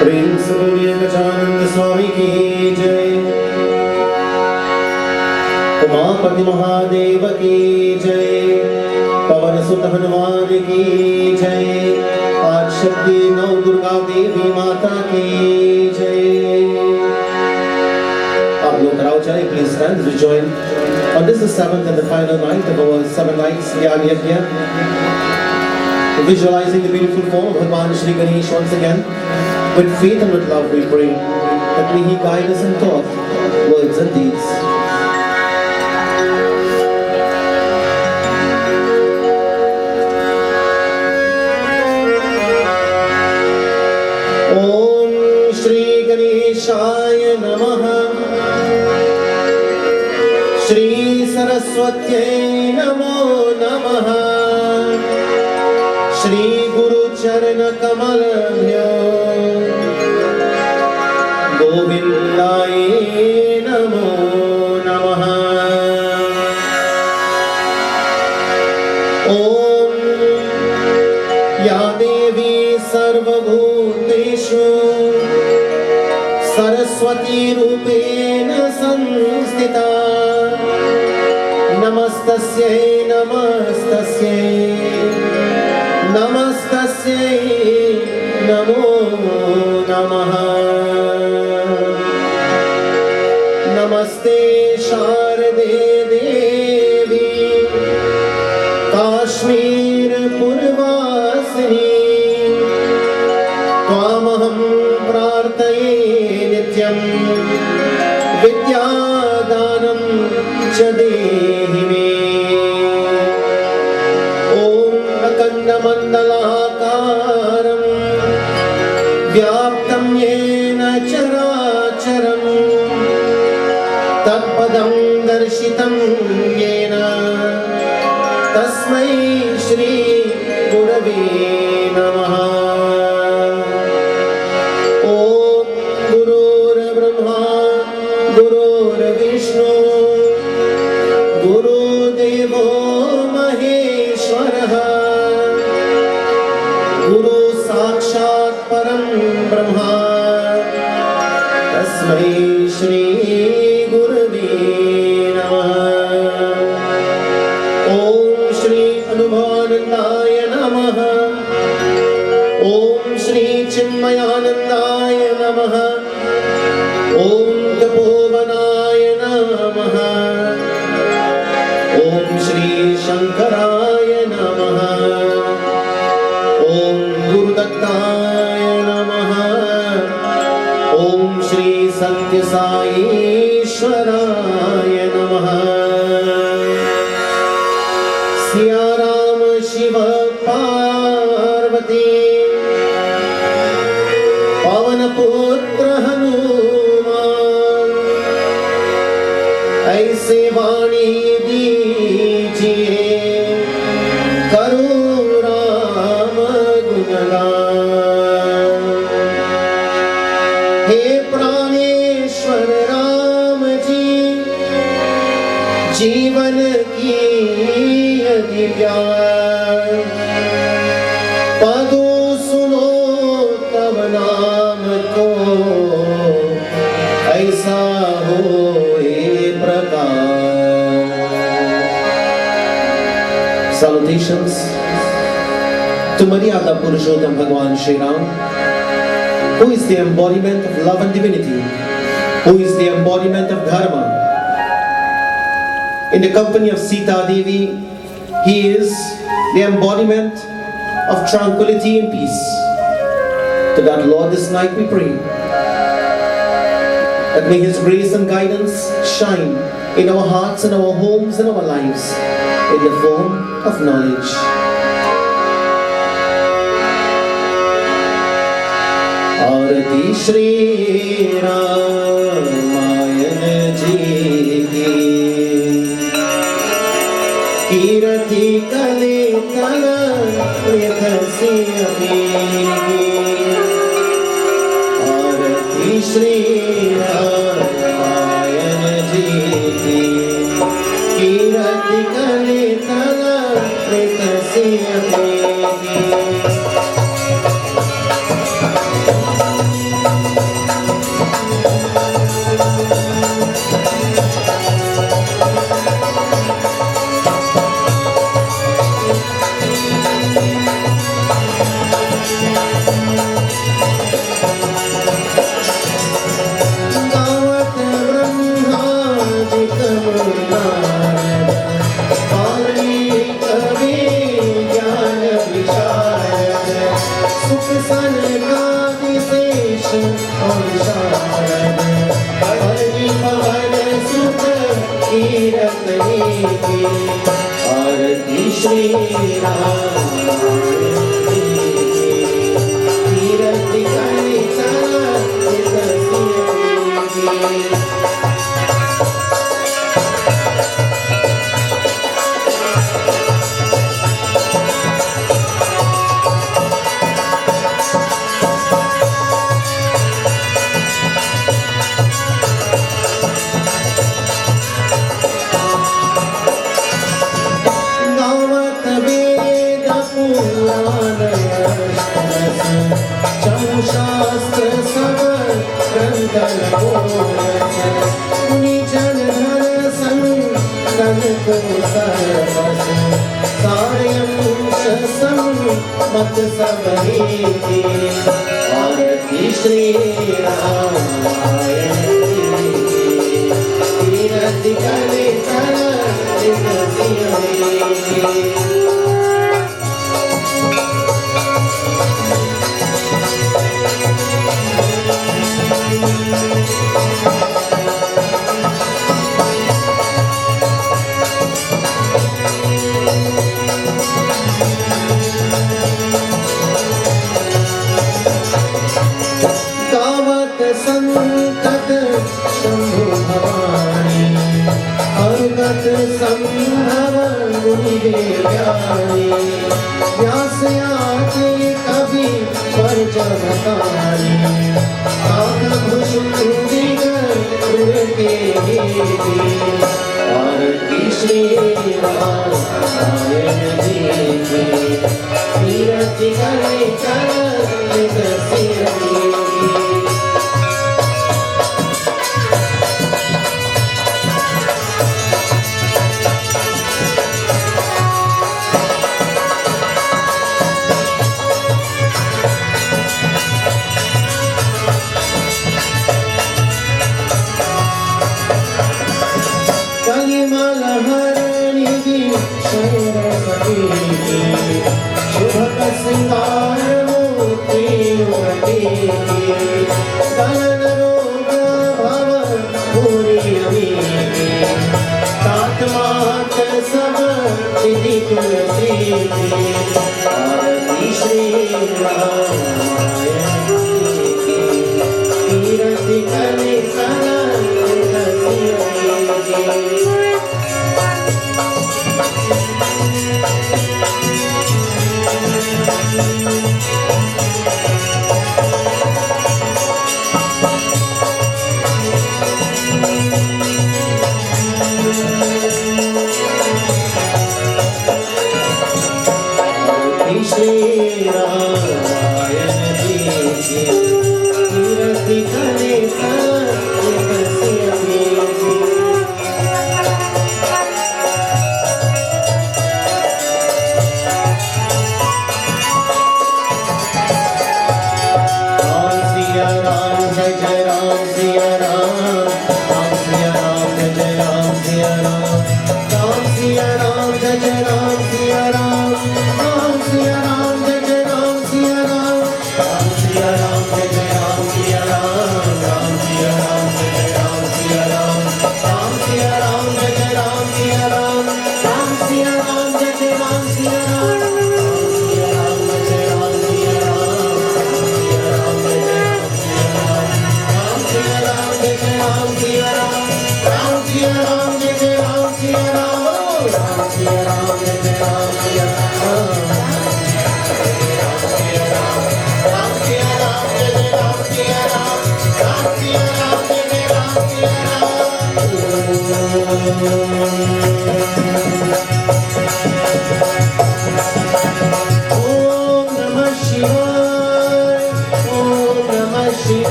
प्रेम से बोलिए गजानन स्वामी की जय। उमापति महादेव की जय। पवन सुत हनुमान की जय। आदिशक्ति नव दुर्गा देवी माता की जय। आप लोग खड़े चले, please stand as we join. On this the seventh and the final night of our 7 nights Yagna. Visualizing the beautiful form of Bhagwan Shri Ganesh once again, with faith and with love we pray that may He guide us in thought, words and deeds. Om Shri Ganeshaya Namaha. Shri Saraswatyai Namo Namaha. Shri Guru Charana Kamalabhyo Govindaye Namo Namaha. Om Ya Devi Sarvabhuteshu Saraswati Rupena Samstita Namastasyai Namastasyai Namastasyai Namo Namaha. Namaste Sharade Devi Kashmir Purvasini Tvamaham Prarthaye Nityam Vidyadanam Cha Dehi Me. Mandalakaram Vyaptam Yena Characharam Tatpadam Darshitam Yena Tasmai Shri Gurave Namaha. Om Gurur Brahma Gurur Vishnu Guru Devo Maheshwaraha Guru Sakshat Param Brahma Tasmai Shri Gurave Namaha. Om Shri Anubhavanandaya Namaha. Om Shri Chinmayanandaya Namaha. Om Tapovanaya Namaha. Om Shri Shankaraya Namaha. Om Guru Dattaya Namaha. Om Shri Satya Sai Ishwaraya Namaha. Siya Ram Shiva Parvati Pavan Putra Hanuman Aise Vani Dijiye Karu हे प्राणेश्वर राम जी जीवन की यदि प्यार पदो सुनो तब नाम को ऐसा हो हे प्रकार. Salutations to Maryada Purushottam Bhagwan Shri Ram, who is the embodiment of love and divinity, who is the embodiment of dharma. In the company of Sita Devi, he is the embodiment of tranquility and peace. To that Lord this night we pray that may His grace and guidance shine in our hearts and our homes and our lives in the form of knowledge. आरती श्री रामायण जी की कीर्ति कले कल यथसी आरती श्री रामायण जी की कीर्ति कले कल यथसी की आरती श्री रामायण की तीरथ करे चला शास्त्र समर ग्रंथन निजन धन संगन को सर्वस सायंश सम मत सबरी आरती श्री रामायण तीरथ करे चला संतत शंभु भवानी अर्गत संभव गुरुदेव्यानी व्यास आते कवि परजमतानी आरती श्री रामायण जी की तीरथ करे चला सिंगार मोती दलन रोग भव पूरी तात मात सब विधि तुलसी आरती श्री रामायण तीरथ करे चला श्री रामायण जी की तीरथ करे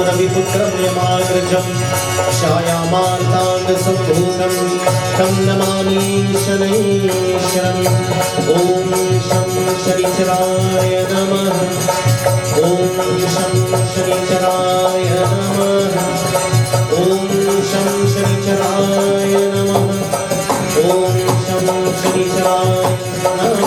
रविपुत्रं यमाग्रजं छायामार्ताण्डसम्भूतं तं नमामि शनैश्वरम् ॐ शं शनिचराय नमः ॐ शं शनिचराय नमः ॐ शं शनिचराय नमः ॐ शं शनिचराय नमः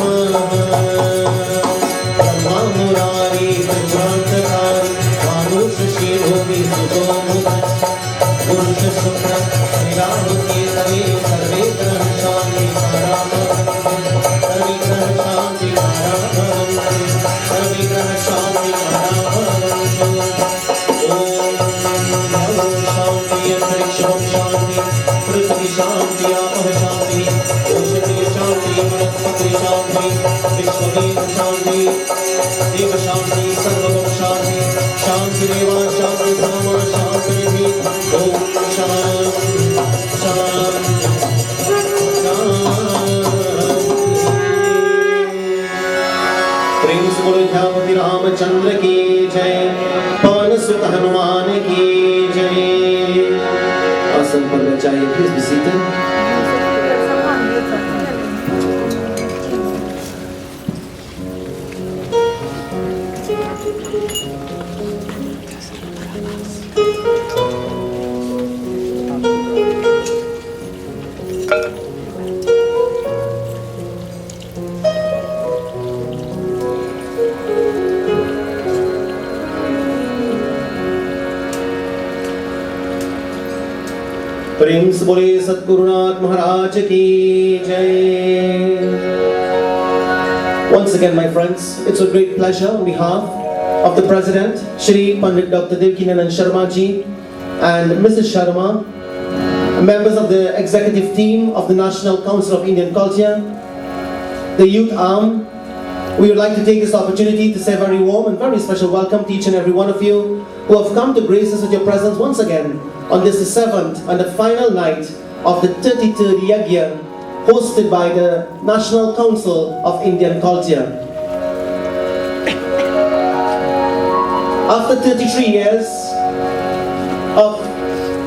ब्रह्ममुरारी त्रिपुरान्तकारी मानुषशिरोऽपि सुतोमुखः पुरुषशुक्र श्रीरामकेतवे सर्वे ग्रहशान्ति सर्विग्रहशान्ति सर्विग्रहशान्ति अंतरिक्षं शांति पृथ्वी शांति आपः शांति औषधि शांति वनस्पति शांति विश्ववेद शांति देव शांति सर्वभूत शांति शांति देवा शांति सामा शांति ओम शांति शांति प्रेम से बोलो ध्यावती रामचंद्र की जय पवन सुत हनुमान की जय आसन पर बचाइए प्लीज बी सीटेड प्रेम से बोले सद्गुरुनाथ महाराज की जय. Once again, my friends, it's a great pleasure on behalf of the President, Shri Pandit Dr. Divali Sharma ji, and Mrs. Sharma, members of the executive team of the National Council of Indian Culture, the youth arm. We would like to take this opportunity to say a very warm and very special welcome to each and every one of you who have come to grace us with your presence once again on this the 7th and the final night of the 33rd Yagna hosted by the National Council of Indian Culture. After 33 years of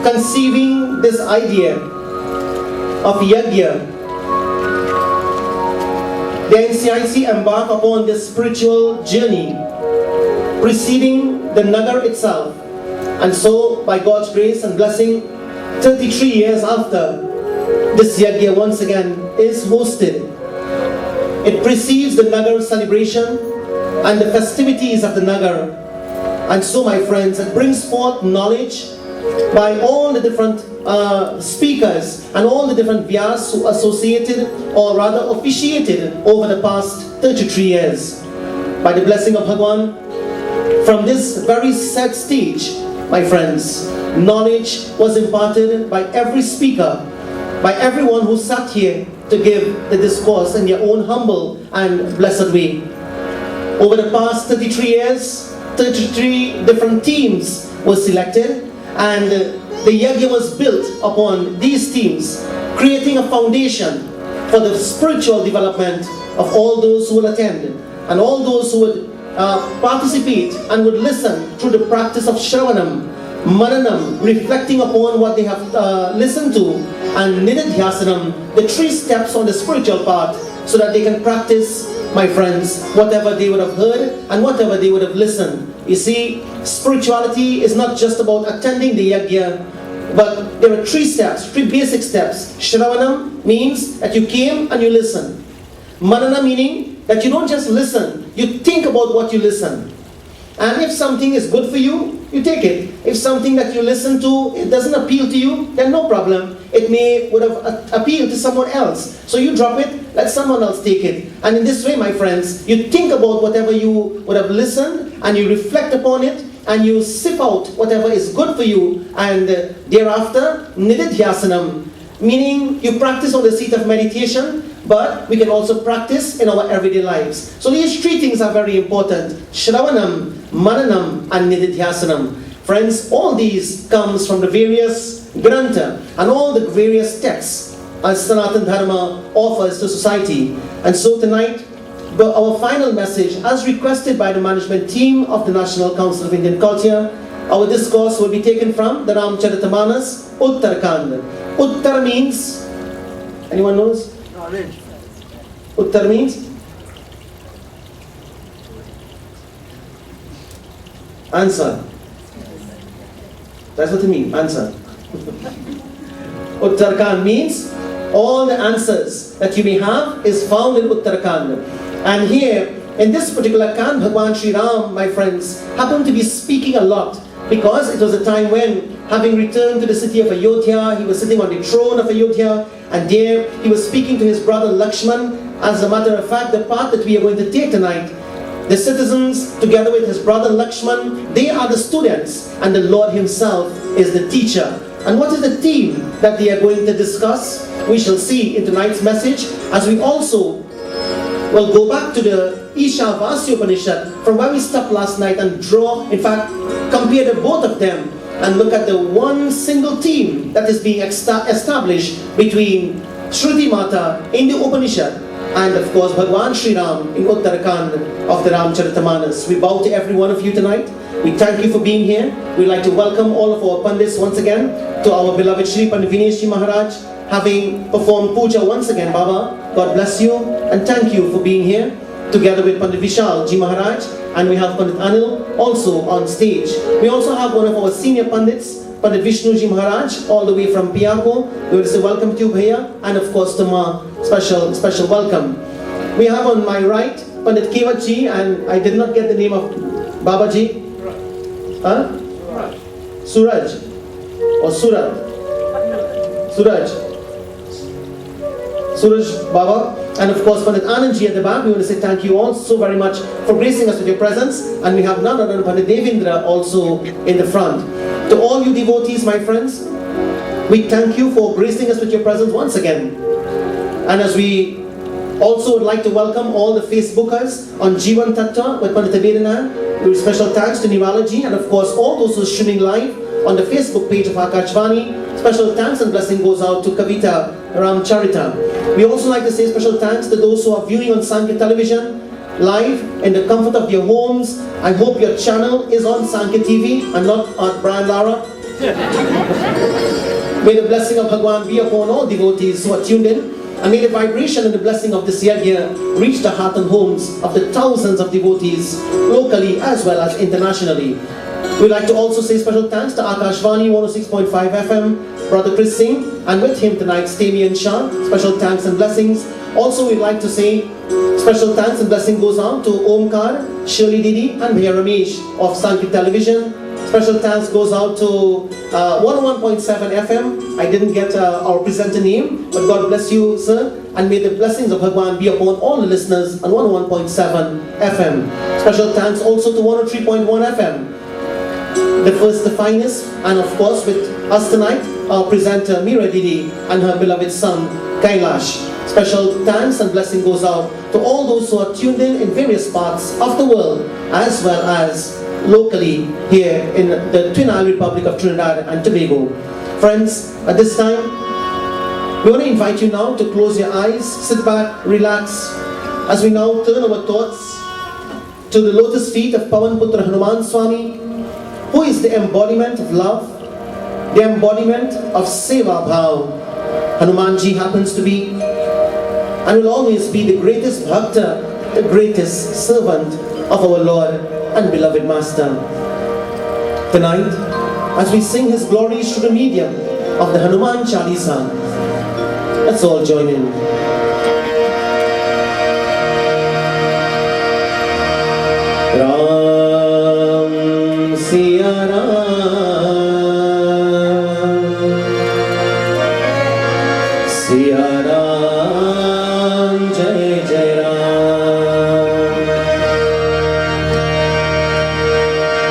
conceiving this idea of Yagna, the NCIC embarked upon this spiritual journey preceding the Nagar itself. And so, by God's grace and blessing, 33 years after, this Yagna once again is hosted. It precedes the Nagar celebration and the festivities of the Nagar. And so, my friends, it brings forth knowledge by all the different speakers and all the different vyas who associated or rather officiated over the past 33 years. By the blessing of Bhagwan, from this very set stage, my friends, knowledge was imparted by every speaker, by everyone who sat here to give the discourse in their own humble and blessed way. Over the past 33 years, 33 different teams were selected, and the Yagna was built upon these teams, creating a foundation for the spiritual development of all those who will attend and all those who would participate and would listen through the practice of Shravanam, Mananam, reflecting upon what they have listened to, and Nididhyasanam, the 3 steps on the spiritual path, so that they can practice, my friends, whatever they would have heard and whatever they would have listened. You see, spirituality is not just about attending the Yagna, but there are 3 steps, 3 basic steps. Shravanam means that you came and you listened. Manana meaning that you don't just listen, you think about what you listen. And if something is good for you, you take it. If something that you listen to, it doesn't appeal to you, then no problem. It would have appealed to someone else. So you drop it, let someone else take it. And in this way, my friends, you think about whatever you would have listened, and you reflect upon it, and you sift out whatever is good for you, and thereafter, Nididhyasanam, meaning you practice on the seat of meditation, but we can also practice in our everyday lives. So these 3 things are very important: Shravanam, Mananam, and Nididhyasanam. Friends, all these comes from the various Grantha and all the various texts as Sanatana Dharma offers to society. And so tonight, our final message, as requested by the management team of the National Council of Indian Culture, our discourse will be taken from the Ramcharitmanas, Uttarkand. Uttar means, anyone knows? Knowledge. Uttar means? Answer. That's what it means, answer. Uttarkand means all the answers that you may have is found in Uttarkand. And here, in this particular Kand, Bhagwan Sri Ram, my friends, happened to be speaking a lot because it was a time when, having returned to the city of Ayodhya, he was sitting on the throne of Ayodhya, and there he was speaking to his brother Lakshman. As a matter of fact, the path that we are going to take tonight, the citizens, together with his brother Lakshman, they are the students, and the Lord himself is the teacher. And what is the theme that they are going to discuss? We shall see in tonight's message, as we also will go back to the Ishavasya Upanishad from where we stopped last night and draw, in fact, compare the both of them and look at the one single theme that is being established between Shruti Mata in the Upanishad and of course Bhagwan Sri Ram in Uttarakhand of the Ramcharitmanas. We bow to every one of you tonight. We thank you for being here. We'd like to welcome all of our Pandits once again to our beloved Shri Pandit Vinesh Ji Maharaj, having performed puja once again. Baba, God bless you and thank you for being here, together with Pandit Vishal Ji Maharaj, and we have Pandit Anil also on stage. We also have one of our senior Pandits, Pandit Vishnu Ji Maharaj, all the way from Piako. We will say welcome to you, Bhaiya, and of course to Ma, special welcome. We have on my right Pandit Kevat Ji, and I did not get the name of Baba Ji. Huh? Suraj or Suraj? Suraj Baba, and of course Pandit Anand Ji at the back. We want to say thank you all so very much for gracing us with your presence, and we have none other than Pandit Devendra also in the front. To all you devotees, my friends, we thank you for gracing us with your presence once again. And as we also would like to welcome all the Facebookers on Jivan Tattva with Pandit Abhedanand, with special thanks to Nirmala-ji, and of course all those who are streaming live on the Facebook page of Akashvani. Special thanks and blessing goes out to Kavita Ramcharita. We also like to say special thanks to those who are viewing on Sankhya Television live in the comfort of your homes. I hope your channel is on Sankhya TV and not on Brian Lara. May the blessing of Bhagwan be upon all devotees who are tuned in, and may the vibration and the blessing of this yajna reach the heart and homes of the thousands of devotees locally as well as internationally. We'd like to also say special thanks to Akashvani 106.5 FM, Brother Chris Singh, and with him tonight, Stamian Shah. Special thanks and blessings. Also, we'd like to say special thanks and blessing goes out to Omkar, Shirley Didi, and Bhaiya Ramesh of Sankhya Television. Special thanks goes out to 101.7 FM. I didn't get our presenter name, but God bless you, sir. And may the blessings of Bhagwan be upon all the listeners on 101.7 FM. Special thanks also to 103.1 FM. The first, the finest, and of course with us tonight, our presenter Meera Didi and her beloved son Kailash. Special thanks and blessing goes out to all those who are tuned in various parts of the world as well as locally here in the Twin Island Republic of Trinidad and Tobago. Friends, at this time, we want to invite you now to close your eyes, sit back, relax, as we now turn our thoughts to the lotus feet of Pavan Putra Hanuman Swami, who is the embodiment of love, the embodiment of Seva Bhav. Hanumanji happens to be and will always be the greatest bhakta, the greatest servant of our Lord and beloved Master. Tonight, as we sing his glories through the medium of the Hanuman Chalisa, let's all join in. Ram Siya Ram, Siya Ram, Jai Jai Ram.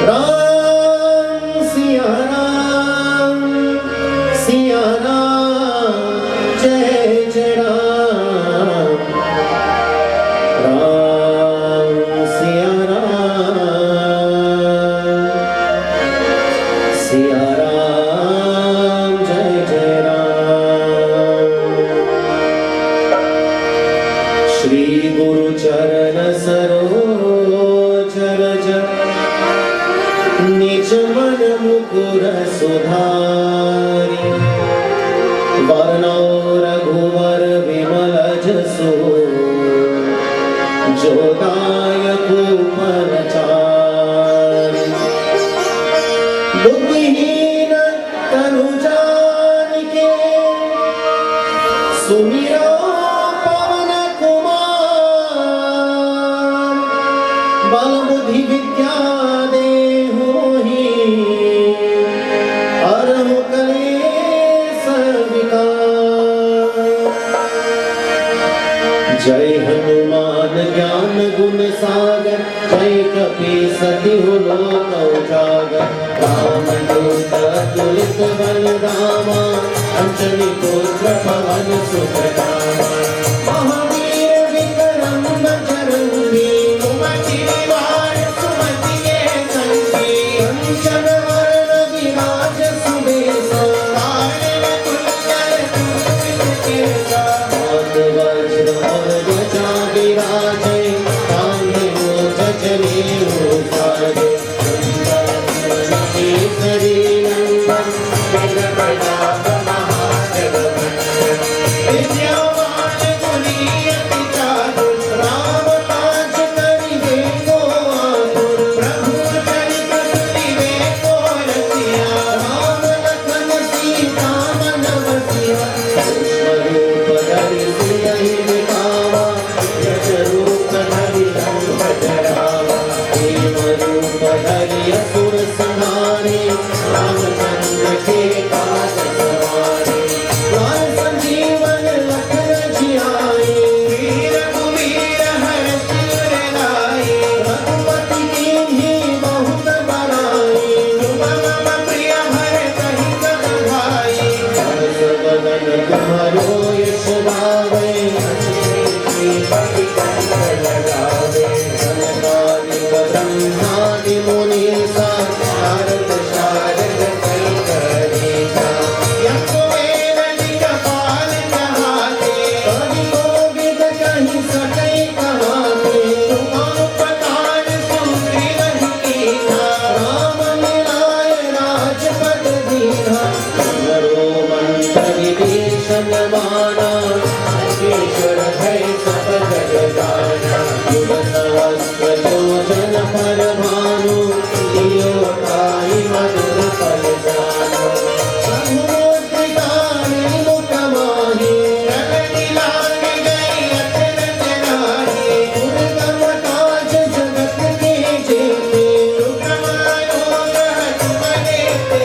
Ram Siya Ram, Siya Ram, Jai Jai Ram. Ram Siya Ram, Siya Ram, Jai Jai Ram. Shri Guru Charana Saroj Raj Nij Man जो दायक उपचार। बुद्धिहीन तनु जान के सुमिरो पवन कुमार। बल बुद्धि विद्या देहु ही हरहु कलेश विकार। जय हनुमान ज्ञान गुण सागर जय कपीसति लोक उजागर। रामदूत अतुलित बल धामा अंजनी पुत्र पवन सुत नामा। महावीर विक्रम बजरंगी सुमति निवार सुमति के संगी। कंचन वरण विराज सुबेसा कानन कुंडल कुंचित केसा। हाथ वज्र और ध्वजा विराजे कांधे मूंज जनेऊ साजे। केसरी नंदन विघ्न प्रदाप महाजगवंदन। विद्यावान गुणी अति चातुर राम काज करिबे को आतुर। प्रभु चरित सुनिबे को रसिया राम लखन सीता मन बसिया। सूक्ष्म रूप धरि सियहि दिखावा यश रूप धरि रंग जरावा। हेम रूप धरि असुर संहारे रामचंद्र के काज सवारे। लाल संजीवन लखन जियाए वीर कुबीर हरष उर लाए। रघुपति कीन्ही बहुत बड़ाई तुम मम प्रिय भरतहि सब भाई। हर्ष वदन तुम्हारो यश गावे श्रीपति कंठ लगावे। सनकादिक ब्रह्मादि मुनीसा नारद शारद कैकरीसा। यम वेद दिक्पाल कहाते कवि कोविद कहि सकै कहाते। तुम उपकार सुग्रीव ही कीन्हा राम मिलाय राजपद दीन्हा। तुम्हरो मंत्र विभीषण माना ईश्वर भय सब जग जाना। युग सहस्त्र योजन पर भानु लियो ताहि मधुर फल जानु। रघुमूर्तिका मुख माहि रगति लाग गई अतरत नाही। दुर्गम काज जगत के जेते दुर्गम आयोग तुम देते।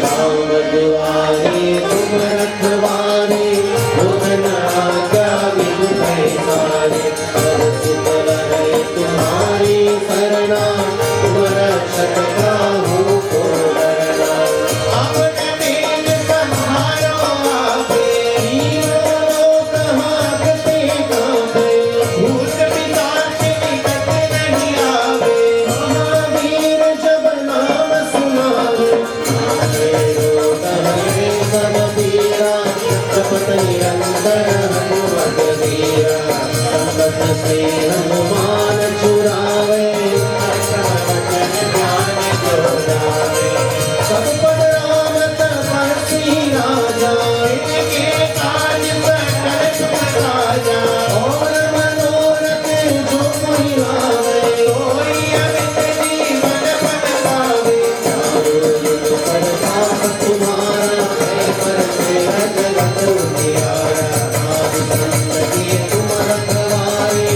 राम दुआरे तुम रखवारे होतन आज्ञा बिनु पैसारे। सुत रहे तुम्हारी शरणा तुम रक्षक काहू को डरना। आपन तेज सम्हारो आपे तीनों लोक हांकते कांपे। भूत पिशाच निकट नहीं आवे महावीर जब नाम सुनावे। नामे रोग हरे सब पीरा जपत निरंतर हनुमत वीरा। संकट से हनुमान छुड़ावे वचन ध्यान जो लावे। सब पर राम तपस्वी राजा इनके काज सकल तुम साजा। और मनोरथ जो कोई लावे कोई अमित जीवन फल पावे। चारों युग प्रताप तुम्हारा है पर से जगत उजियारा। आदि संत के तुम रखवारे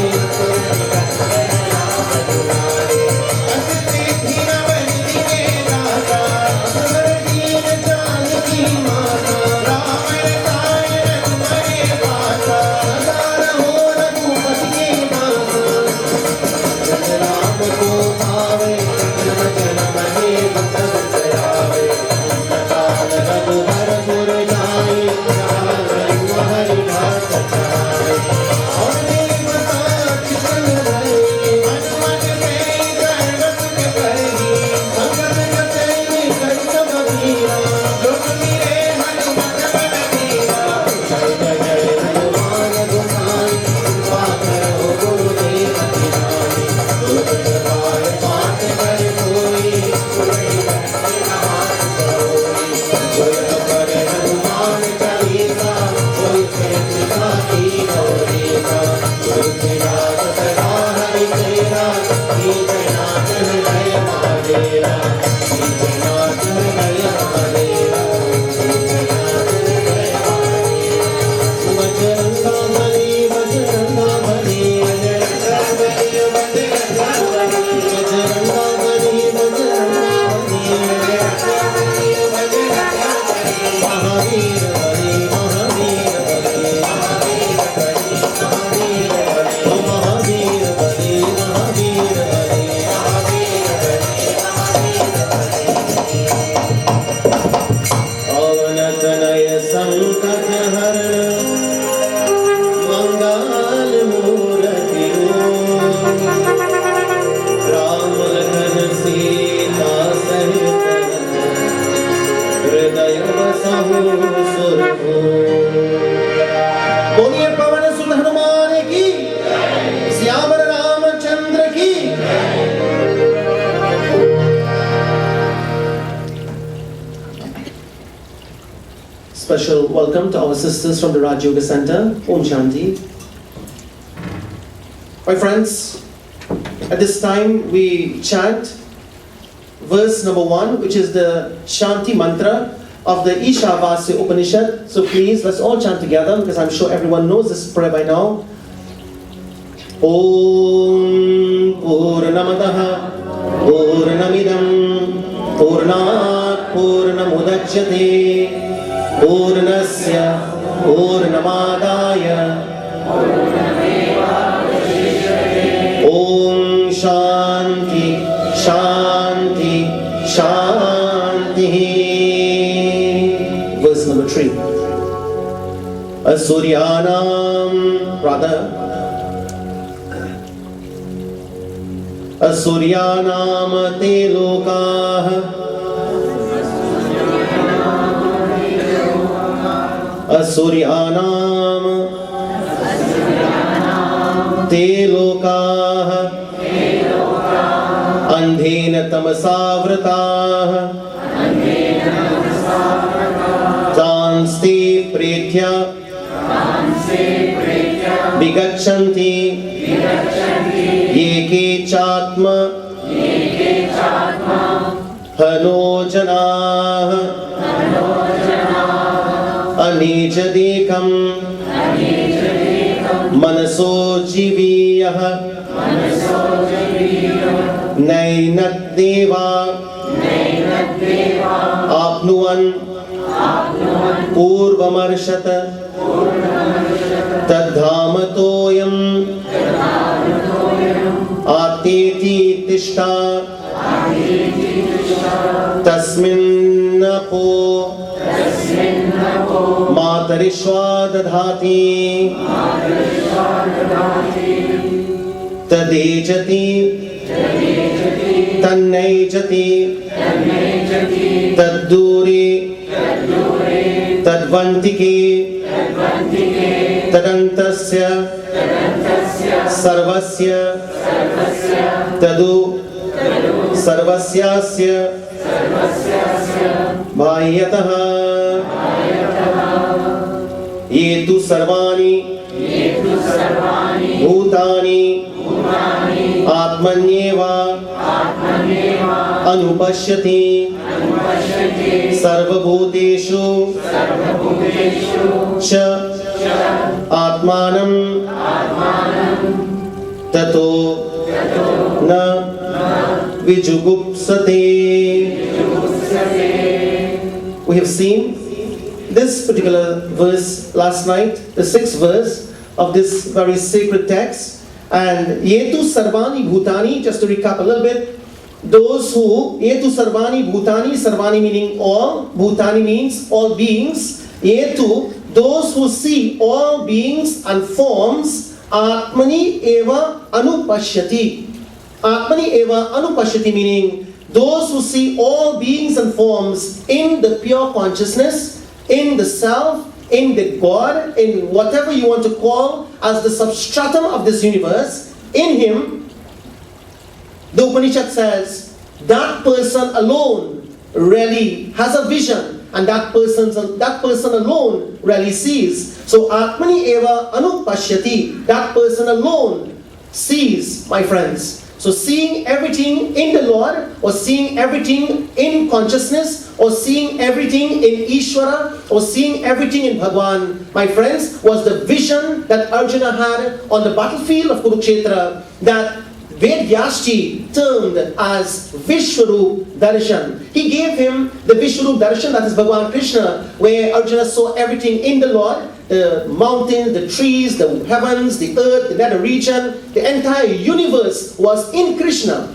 special welcome to our sisters from the Raj Yoga Center. Om Shanti. My friends, at this time we chant verse number 1, which is the Shanti mantra of the Ishavasya Upanishad. So please, let's all chant together, because I'm sure everyone knows this prayer by now. Om Purnamadaha Purnamidam Purnat Purnamudachyate Purnasya Purnamadaya Om Shanti Shanti Shanti. Verse number 3. Asuryanam, rather, Asuryanam te lokah Asuryanam te lokah Andhena tamasavratah Tanste pretya Vigachanti Yeke chatma Hanojana Anijadekam Manaso jiviyah Nainat deva Apnuan Purvamarshata Tadhamatoyam Ateti tishta Tasminnapo Matarishva dadhati Tadejati Tannejati Tadduri Tadvantike Tadantasya Sarvasya Tadu Sarvasyasya Bhayyataha Yetu Sarvani Bhutani Atmanyeva Anupashyati Sarvabhuteshu Cha Atmanam Tato Na Vijugupsate. We have seen this particular verse last night, the 6th verse of this very sacred text. And Yetu Sarvani Bhutani, just to recap a little bit, those who, Yetu Sarvani Bhutani, Sarvani meaning all, Bhutani means all beings, Yetu, those who see all beings and forms, Atmani eva anupashyati. Atmani eva anupashyati meaning those who see all beings and forms in the pure consciousness, in the self, in the God, in whatever you want to call as the substratum of this universe, in Him. The Upanishad says that person alone really has a vision, and that person alone really sees. So Atmani eva anupashyati, that person alone sees, my friends. So seeing everything in the Lord, or seeing everything in consciousness, or seeing everything in Ishvara, or seeing everything in Bhagwan, my friends, was the vision that Arjuna had on the battlefield of Kurukshetra, that Vedyasji termed as Vishwarup Darshan. He gave him the Vishwarup Darshan, that is Bhagwan Krishna, where Arjuna saw everything in the Lord, the mountains, the trees, the heavens, the earth, the nether region, the entire universe was in Krishna.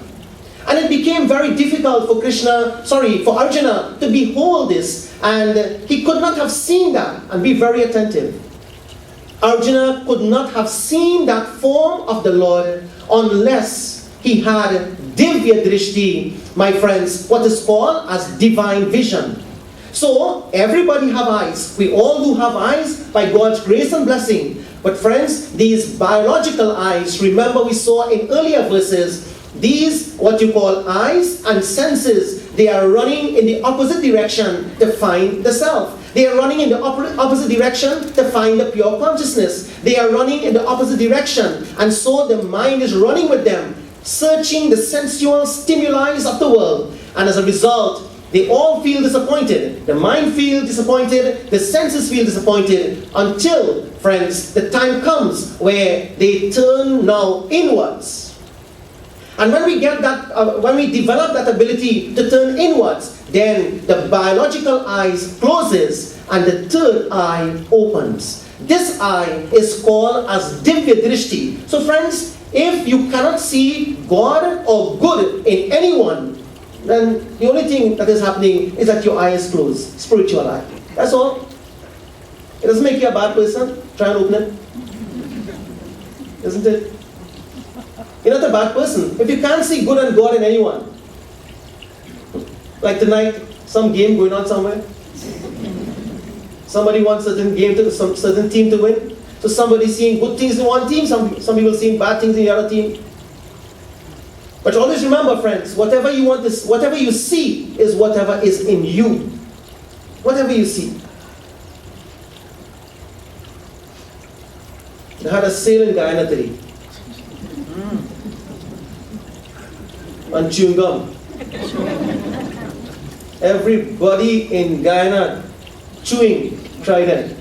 And it became very difficult for Arjuna to behold this, and he could not have seen that, and be very attentive. Arjuna could not have seen that form of the Lord unless he had Divya Drishti, my friends, what is called as divine vision. So, everybody have eyes. We all do have eyes by God's grace and blessing. But friends, these biological eyes, remember we saw in earlier verses, these, what you call eyes and senses, they are running in the opposite direction to find the self. They are running in the opposite direction to find the pure consciousness. They are running in the opposite direction, and so the mind is running with them, searching the sensual stimuli of the world. And as a result, they all feel disappointed. The mind feels disappointed, the senses feel disappointed, until, friends, the time comes where they turn now inwards. And when we get that, when we develop that ability to turn inwards, then the biological eyes closes and the third eye opens. This eye is called as Divya Drishti. So friends, if you cannot see God or good in anyone, then the only thing that is happening is that your eye is closed, spiritual eye. That's all. It doesn't make you a bad person. Try and open it. Isn't it? You're not a bad person. If you can't see good and God in anyone, like tonight, some game going on somewhere. Somebody wants some certain team to win. So somebody's seeing good things in one team, some people seeing bad things in the other team. But always remember, friends, whatever you see is whatever is in you. Whatever you see. They had a sale in Guyana today. On chewing gum. Everybody in Guyana chewing Trident.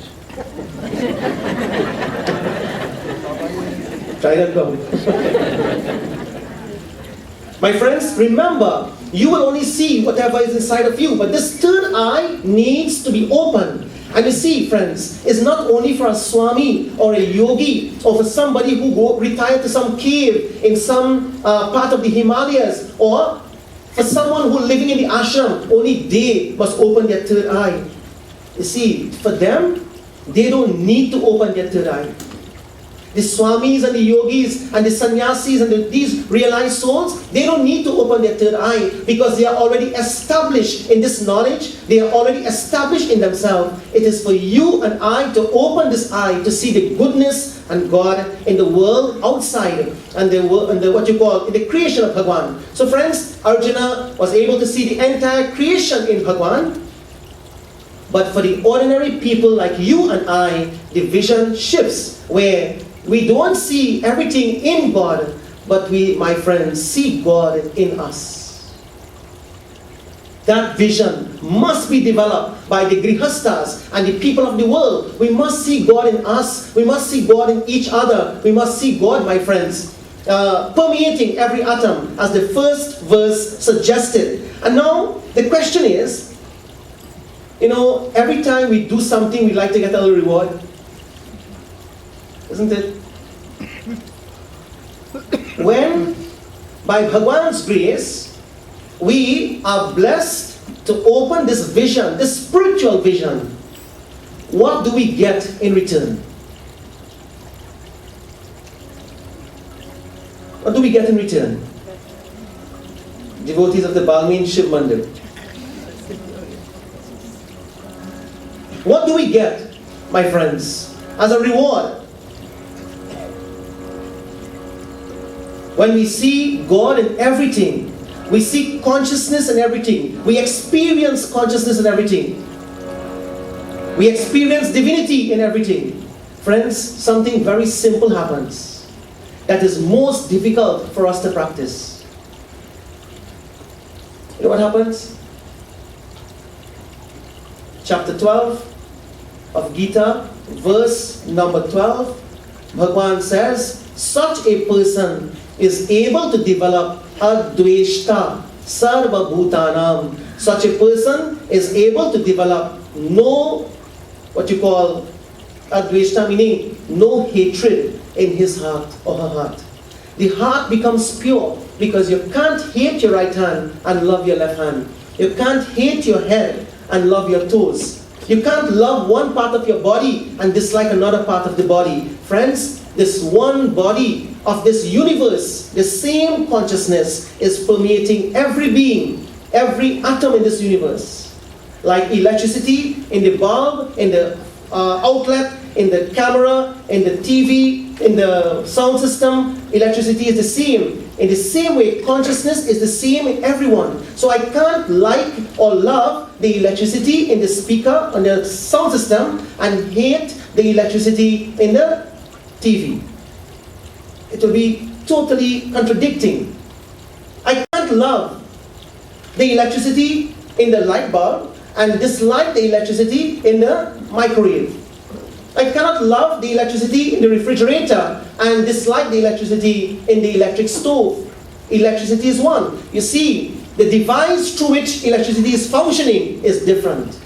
Trident gum. My friends, remember, you will only see whatever is inside of you, but this third eye needs to be open. And you see, friends, it's not only for a Swami or a yogi or for somebody who retired to some cave in some part of the Himalayas, or for someone who living in the ashram. Only they must open their third eye. You see, for them, they don't need to open their third eye. The Swamis and the yogis and the sannyasis and these realized souls, they don't need to open their third eye because they are already established in this knowledge. They are already established in themselves. It is for you and I to open this eye to see the goodness and God in the world outside and the what you call in the creation of Bhagwan. So friends, Arjuna was able to see the entire creation in Bhagwan. But for the ordinary people like you and I, the vision shifts where we don't see everything in God, but we, my friends, see God in us. That vision must be developed by the grihastas and the people of the world. We must see God in us. We must see God in each other. We must see God, my friends, permeating every atom, as the first verse suggested. And now the question is, every time we do something, we like to get a little reward. Isn't it? When, by Bhagwan's grace, we are blessed to open this vision, this spiritual vision, what do we get in return? What do we get in return? Devotees of the Balmain Shiv Mandir. What do we get, my friends, as a reward? When we see God in everything, we see consciousness in everything, we experience consciousness in everything, we experience divinity in everything. Friends, something very simple happens that is most difficult for us to practice. You know what happens? Chapter 12 of Gita, verse number 12, Bhagwan says, such a person is able to develop adveshta sarva bhutanam. Such a person is able to develop what you call adveshta, meaning no hatred in his heart or her heart. The heart becomes pure because you can't hate your right hand and love your left hand. You can't hate your head and love your toes. You can't love one part of your body and dislike another part of the body. Friends, this one body of this universe, the same consciousness is permeating every being, every atom in this universe. Like electricity in the bulb, in the outlet, in the camera, in the TV, in the sound system, electricity is the same. In the same way, consciousness is the same in everyone. So I can't like or love the electricity in the speaker, on the sound system, and hate the electricity in the TV. It will be totally contradicting. I can't love the electricity in the light bulb and dislike the electricity in the microwave. I cannot love the electricity in the refrigerator and dislike the electricity in the electric stove. Electricity is one. You see, the device through which electricity is functioning is different.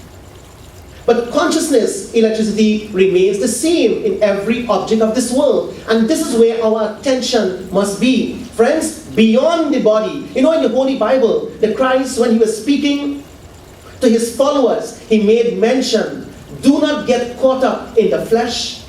But consciousness, electricity, remains the same in every object of this world. And this is where our attention must be. Friends, beyond the body. You know, in the Holy Bible, the Christ, when he was speaking to his followers, he made mention, do not get caught up in the flesh.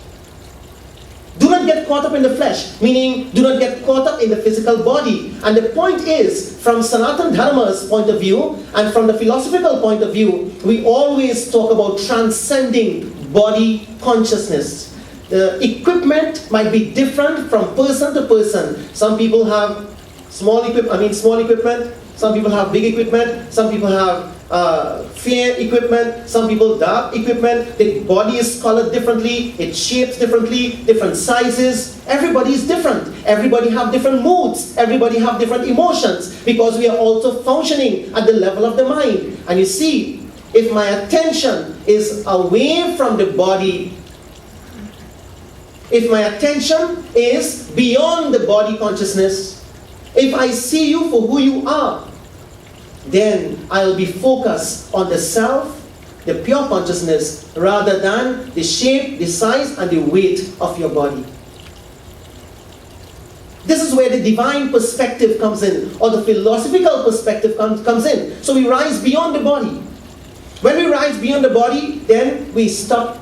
Do not get caught up in the flesh, meaning do not get caught up in the physical body. And the point is, from Sanatana Dharma's point of view, and from the philosophical point of view, we always talk about transcending body consciousness. The equipment might be different from person to person. Some people have small equipment, some people have big equipment, some people have fair equipment, some people dark equipment. The body is colored differently, it's shaped differently, different sizes. Everybody is different. Everybody have different moods. Everybody have different emotions, because we are also functioning at the level of the mind. And you see, if my attention is away from the body, if my attention is beyond the body consciousness, if I see you for who you are, then I'll be focused on the self, the pure consciousness, rather than the shape, the size, and the weight of your body. This is where the divine perspective comes in, or the philosophical perspective comes in. So we rise beyond the body. When we rise beyond the body, then we stop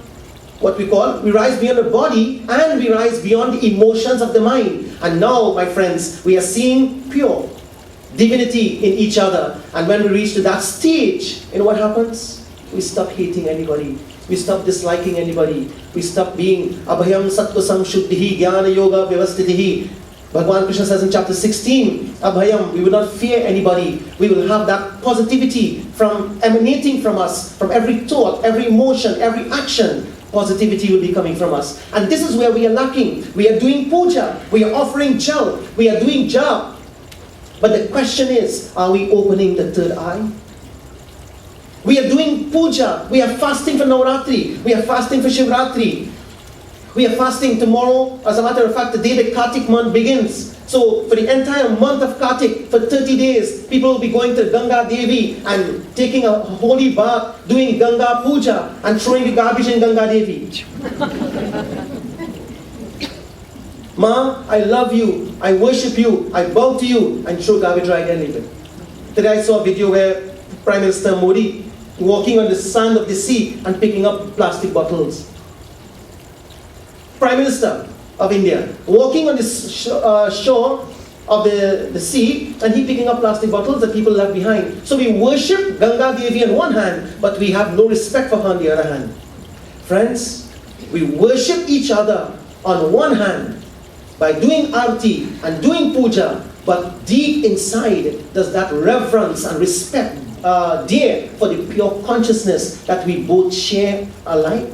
we rise beyond the body, and we rise beyond the emotions of the mind. And now, my friends, we are seeing pure divinity in each other. And when we reach to that stage, you know what happens? We stop hating anybody. We stop disliking anybody. We stop being abhayam sattvasam shuddhihi jnana yoga vyavastitihi. Bhagavan Krishna says in chapter 16, abhayam, we will not fear anybody. We will have that positivity emanating from us, from every thought, every emotion, every action. Positivity will be coming from us. And this is where we are lacking. We are doing puja, we are offering jal, we are doing jap. But the question is, are we opening the third eye? We are doing puja, we are fasting for Navaratri, we are fasting for Shivratri. We are fasting tomorrow, as a matter of fact, the day the Kartik month begins. So for the entire month of Kartik, for 30 days, people will be going to Ganga Devi and taking a holy bath, doing Ganga Puja and throwing the garbage in Ganga Devi. Ma, I love you, I worship you, I bow to you, and throw garbage right and leave it. Today I saw a video where Prime Minister Modi walking on the sand of the sea and picking up plastic bottles. Prime Minister of India, walking on the shore of the sea, and he picking up plastic bottles that people left behind. So we worship Ganga Devi on one hand, but we have no respect for her on the other hand. Friends, we worship each other on one hand by doing arti and doing puja, but deep inside, does that reverence and respect there for the pure consciousness that we both share alike?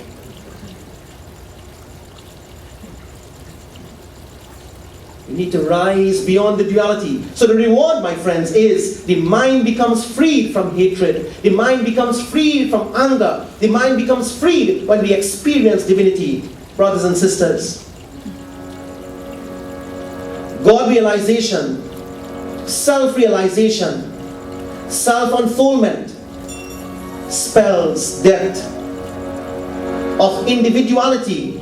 We need to rise beyond the duality. So the reward, my friends, is the mind becomes freed from hatred. The mind becomes freed from anger. The mind becomes freed when we experience divinity. Brothers and sisters, God realization, self-realization, self-unfoldment spells death of individuality,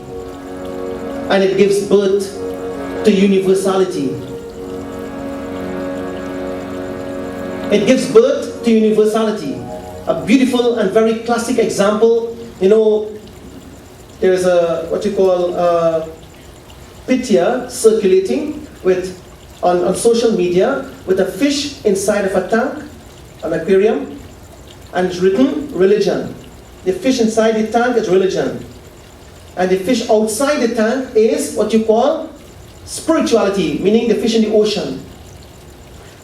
and it gives birth to universality. It gives birth to universality. A beautiful and very classic example, you know, there's a, what you call, picture circulating on social media with a fish inside of a tank, an aquarium, and it's written religion. The fish inside the tank is religion. And the fish outside the tank is what you call spirituality, meaning the fish in the ocean.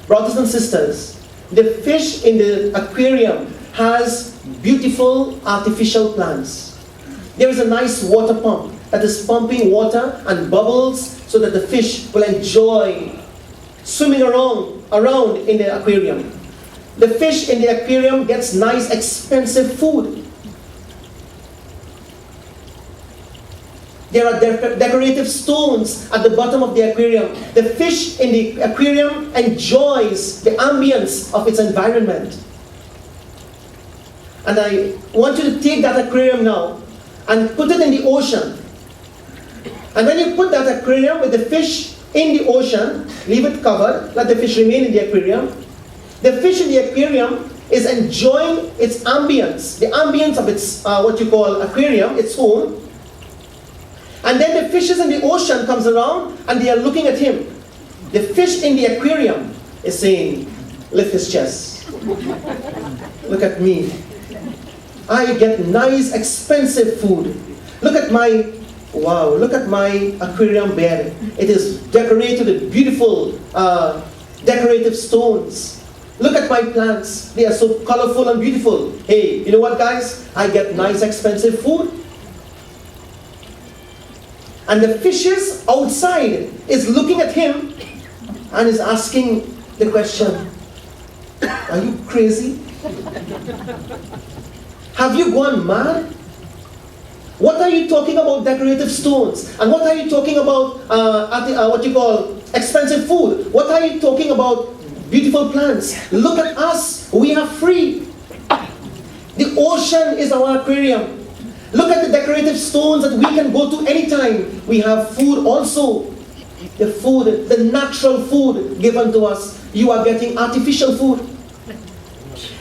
Brothers and sisters, the fish in the aquarium has beautiful artificial plants. There is a nice water pump that is pumping water and bubbles so that the fish will enjoy swimming around in the aquarium. The fish in the aquarium gets nice expensive food. There are decorative stones at the bottom of the aquarium. The fish in the aquarium enjoys the ambience of its environment. And I want you to take that aquarium now and put it in the ocean. And when you put that aquarium with the fish in the ocean, leave it covered, let the fish remain in the aquarium. The fish in the aquarium is enjoying its ambience, the ambience of its, what you call aquarium, its home. And then the fishes in the ocean comes around and they are looking at him. The fish in the aquarium is saying, lift his chest. Look at me. I get nice expensive food. Look at my, wow, look at my aquarium bed. It is decorated with beautiful decorative stones. Look at my plants. They are so colorful and beautiful. Hey, you know what guys? I get nice expensive food. And the fishes outside is looking at him and is asking the question, are you crazy? Have you gone mad? What are you talking about decorative stones? And what are you talking about what you call expensive food? What are you talking about beautiful plants? Look at us, we are free. The ocean is our aquarium. Look at the decorative stones that we can go to anytime. We have food also. The food, the natural food given to us. You are getting artificial food.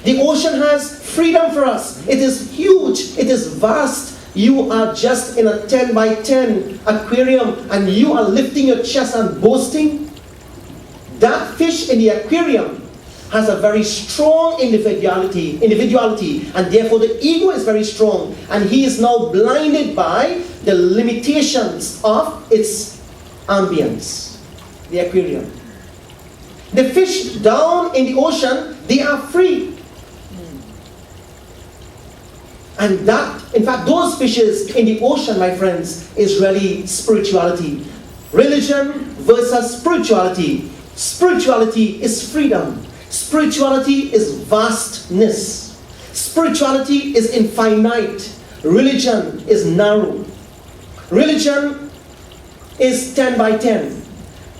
The ocean has freedom for us. It is huge. It is vast. You are just in a 10 by 10 aquarium and you are lifting your chest and boasting. That fish in the aquarium has a very strong individuality, and therefore the ego is very strong, and he is now blinded by the limitations of its ambience, the aquarium. The fish down in the ocean, they are free. And that, in fact, those fishes in the ocean, my friends, is really spirituality. Religion versus spirituality. Spirituality is freedom. Spirituality is vastness. Spirituality is infinite. Religion is narrow. Religion is 10 by 10.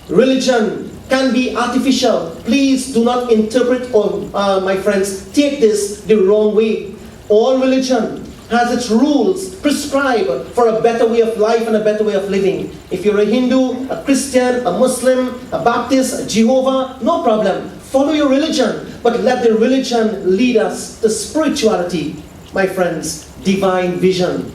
Religion can be artificial. Please do not interpret or, my friends, take this the wrong way. All religion has its rules prescribed for a better way of life and a better way of living. If you're a Hindu, a Christian, a Muslim, a Baptist, a Jehovah, no problem. Follow your religion, but let the religion lead us to spirituality, my friends, divine vision.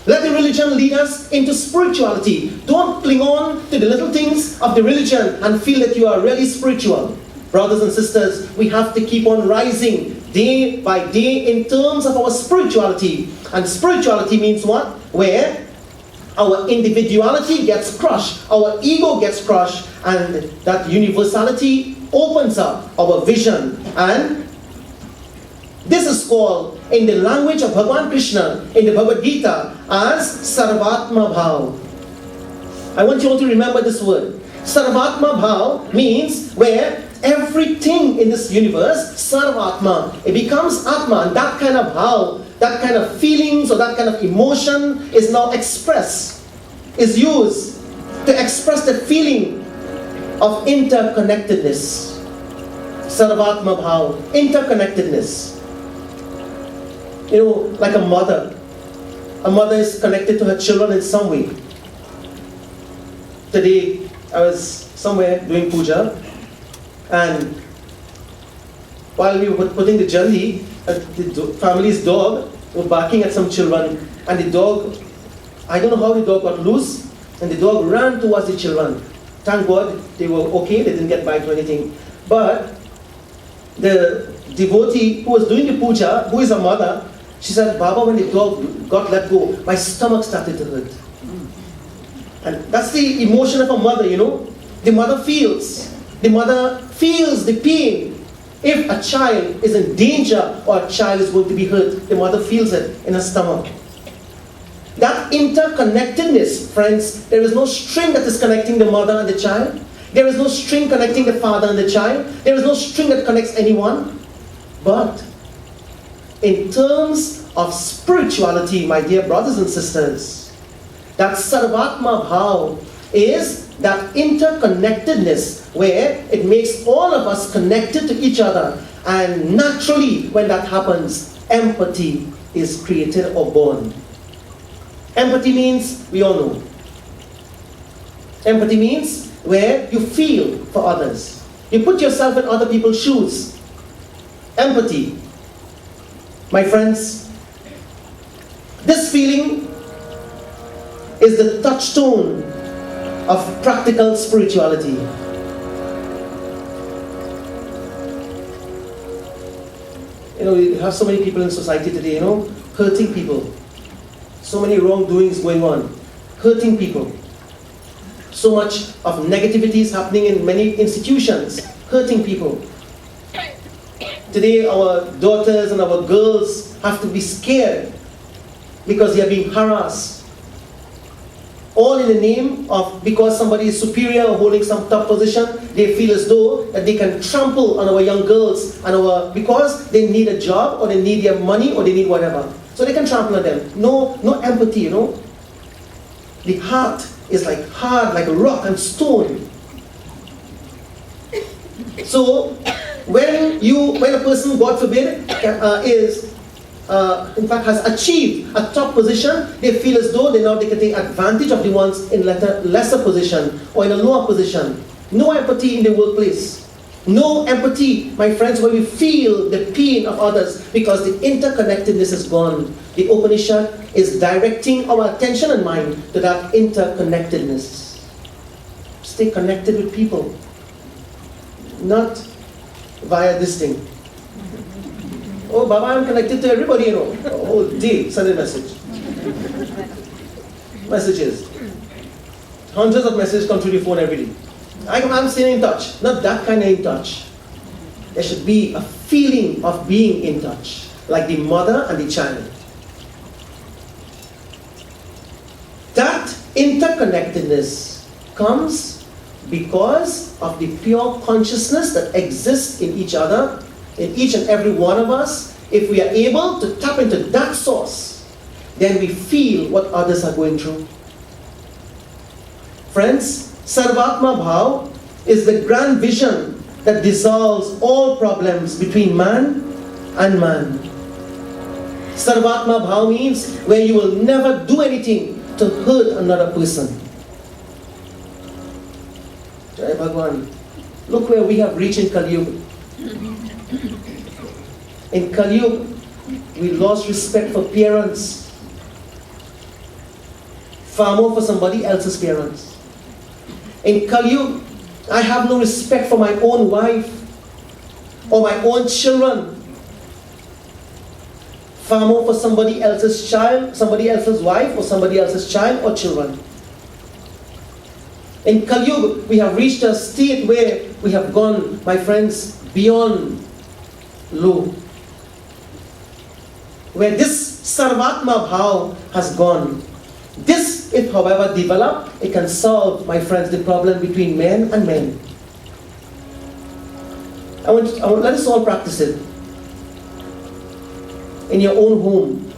Let the religion lead us into spirituality. Don't cling on to the little things of the religion and feel that you are really spiritual. Brothers and sisters, we have to keep on rising day by day in terms of our spirituality. And spirituality means what? Where our individuality gets crushed, our ego gets crushed, and that universality opens up our vision. And this is called, in the language of Bhagavan Krishna, in the Bhagavad Gita, as Sarvatma Bhav. I want you all to remember this word. Sarvatma Bhav means where everything in this universe, Sarvatma, it becomes Atma, and that kind of bhav, that kind of feelings or that kind of emotion is now expressed, is used to express the feeling of interconnectedness. Sarvatma Bhav, interconnectedness. You know, like a mother. A mother is connected to her children in some way. Today, I was somewhere doing puja, and while we were putting the jandi, the family's dog was barking at some children, and the dog, I don't know how the dog got loose, and the dog ran towards the children. Thank God they were okay, they didn't get bite or anything. But the devotee who was doing the puja, who is a mother, She said, Baba, when the dog got let go, my stomach started to hurt. And that's the emotion of a mother, you know. The mother feels. The mother feels the pain. If a child is in danger or a child is going to be hurt, the mother feels it in her stomach. That interconnectedness, friends, there is no string that is connecting the mother and the child. There is no string connecting the father and the child. There is no string that connects anyone. But in terms of spirituality, my dear brothers and sisters, that Sarvatma Bhav is that interconnectedness where it makes all of us connected to each other. And naturally, when that happens, empathy is created or born. Empathy means, we all know. Empathy means where you feel for others. You put yourself in other people's shoes. Empathy. My friends, this feeling is the touchstone of practical spirituality. You know, we have so many people in society today, you know, hurting people. So many wrongdoings going on, hurting people. So much of negativity is happening in many institutions, hurting people. Today our daughters and our girls have to be scared because they are being harassed. All in the name of, because somebody is superior or holding some top position, they feel as though that they can trample on our young girls and because they need a job or they need their money or they need whatever. So they can trample on them. No empathy, you know. The heart is like hard, like a rock and stone. So when a person, God forbid, in fact has achieved a top position, they feel as though they can take advantage of the ones in lesser position or in a lower position. No empathy in the workplace. No empathy, my friends, when we feel the pain of others because the interconnectedness is gone. The Upanishad is directing our attention and mind to that interconnectedness. Stay connected with people. Not via this thing. Oh, Baba, I'm connected to everybody, you know. A whole day, send a message. Messages. Hundreds of messages come through the phone every day. I'm staying in touch. Not that kind of in touch. There should be a feeling of being in touch, like the mother and the child. That interconnectedness comes because of the pure consciousness that exists in each other, in each and every one of us. If we are able to tap into that source, then we feel what others are going through. Friends, Sarvatma Bhav is the grand vision that dissolves all problems between man and man. Sarvatma Bhav means where you will never do anything to hurt another person. Jai Bhagwan. Look where we have reached in Kali Yuga. In Kali Yuga, we lost respect for parents. Far more for somebody else's parents. In Kali Yuga, I have no respect for my own wife or my own children. Far more for somebody else's child, somebody else's wife, or somebody else's child or children. In Kali Yuga, we have reached a state where we have gone, my friends, beyond low. Where this Sarvatma Bhav has gone. This, if however developed, it can solve, my friends, the problem between men and men. I want let us all practice it. In your own home.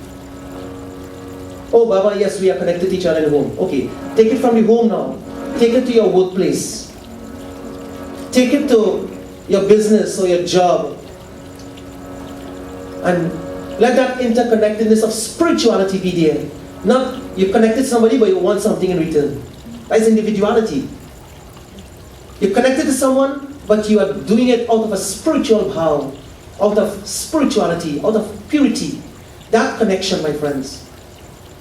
Oh, Baba, yes, we are connected to each other in home. Okay, take it from the home now. Take it to your workplace. Take it to your business or your job. And let that interconnectedness of spirituality be there. Not you connected to somebody but you want something in return. That's individuality. You're connected to someone but you are doing it out of a spiritual bhav, out of spirituality, out of purity. That connection, my friends,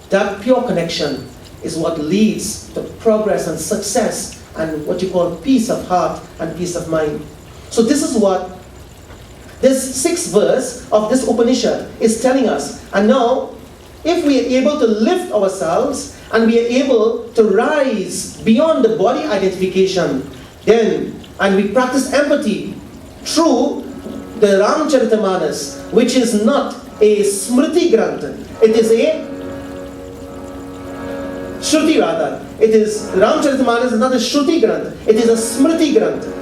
that pure connection is what leads to progress and success and what you call peace of heart and peace of mind. So this is what This 6th verse of this Upanishad is telling us, and now, if we are able to lift ourselves and we are able to rise beyond the body identification, then, and we practice empathy through the Ramcharitmanas, which is not a Smriti Grantha, it is a Shruti rather. It is, Ramcharitmanas is not a Shruti Grantha, it is a Smriti Grantha.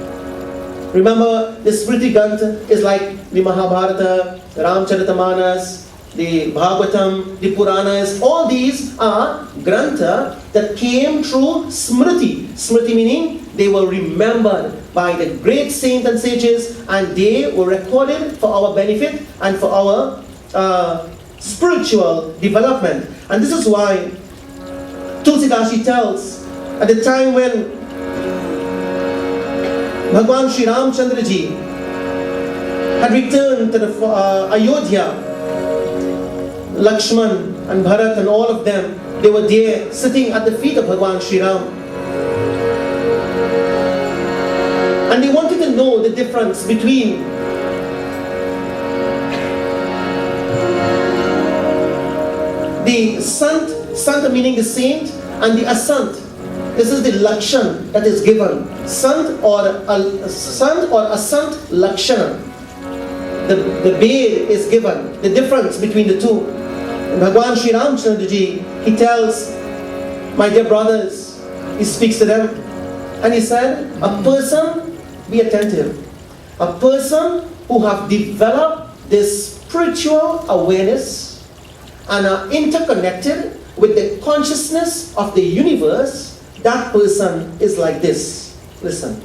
Remember, the Smriti Grantha is like the Mahabharata, the Ramcharitmanas, the Bhagavatam, the Puranas. All these are Grantha that came through Smriti. Smriti meaning they were remembered by the great saints and sages, and they were recorded for our benefit and for our spiritual development. And this is why Tulsidashi tells, at the time when Bhagwan Sri Ramchandra ji had returned to the Ayodhya, Lakshman and Bharat and all of them, they were there sitting at the feet of Bhagwan Sri Ram. And they wanted to know the difference between the Sant, Sant meaning the saint, and the Asant. This is the Lakshan that is given. Sant or Asant Lakshana. The Ved is given, the difference between the two. And Bhagwan Sri Ramchandra ji, he tells, my dear brothers, he speaks to them, and he said, a person, be attentive, a person who have developed this spiritual awareness and are interconnected with the consciousness of the universe, that person is like this. Listen.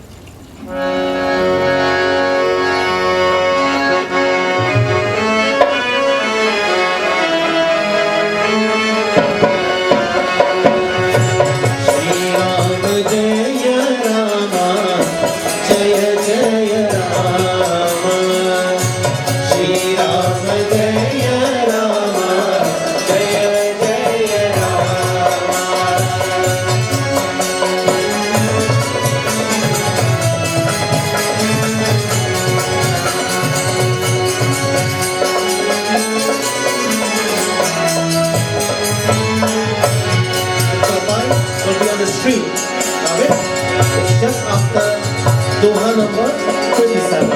Doha number 27.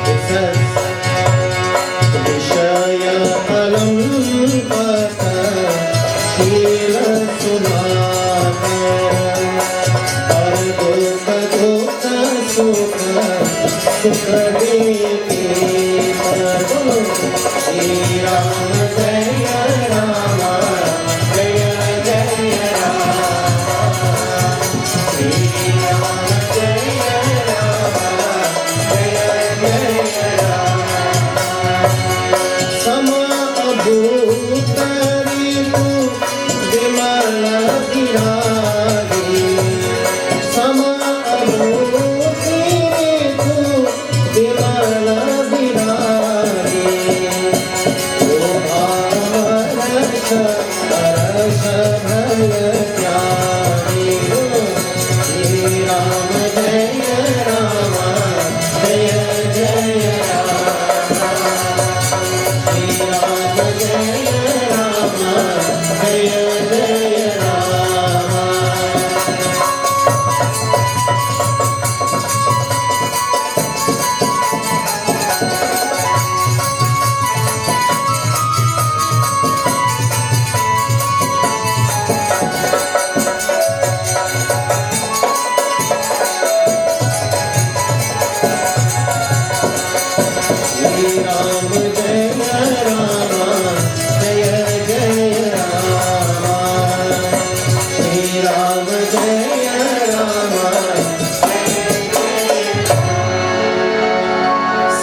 It says, Vishaya alampata shila sunata Ardota dota sukha sukha deki parvo Shri Rama Jaya Rama Jaya Jaya Rama Shri Rama Jaya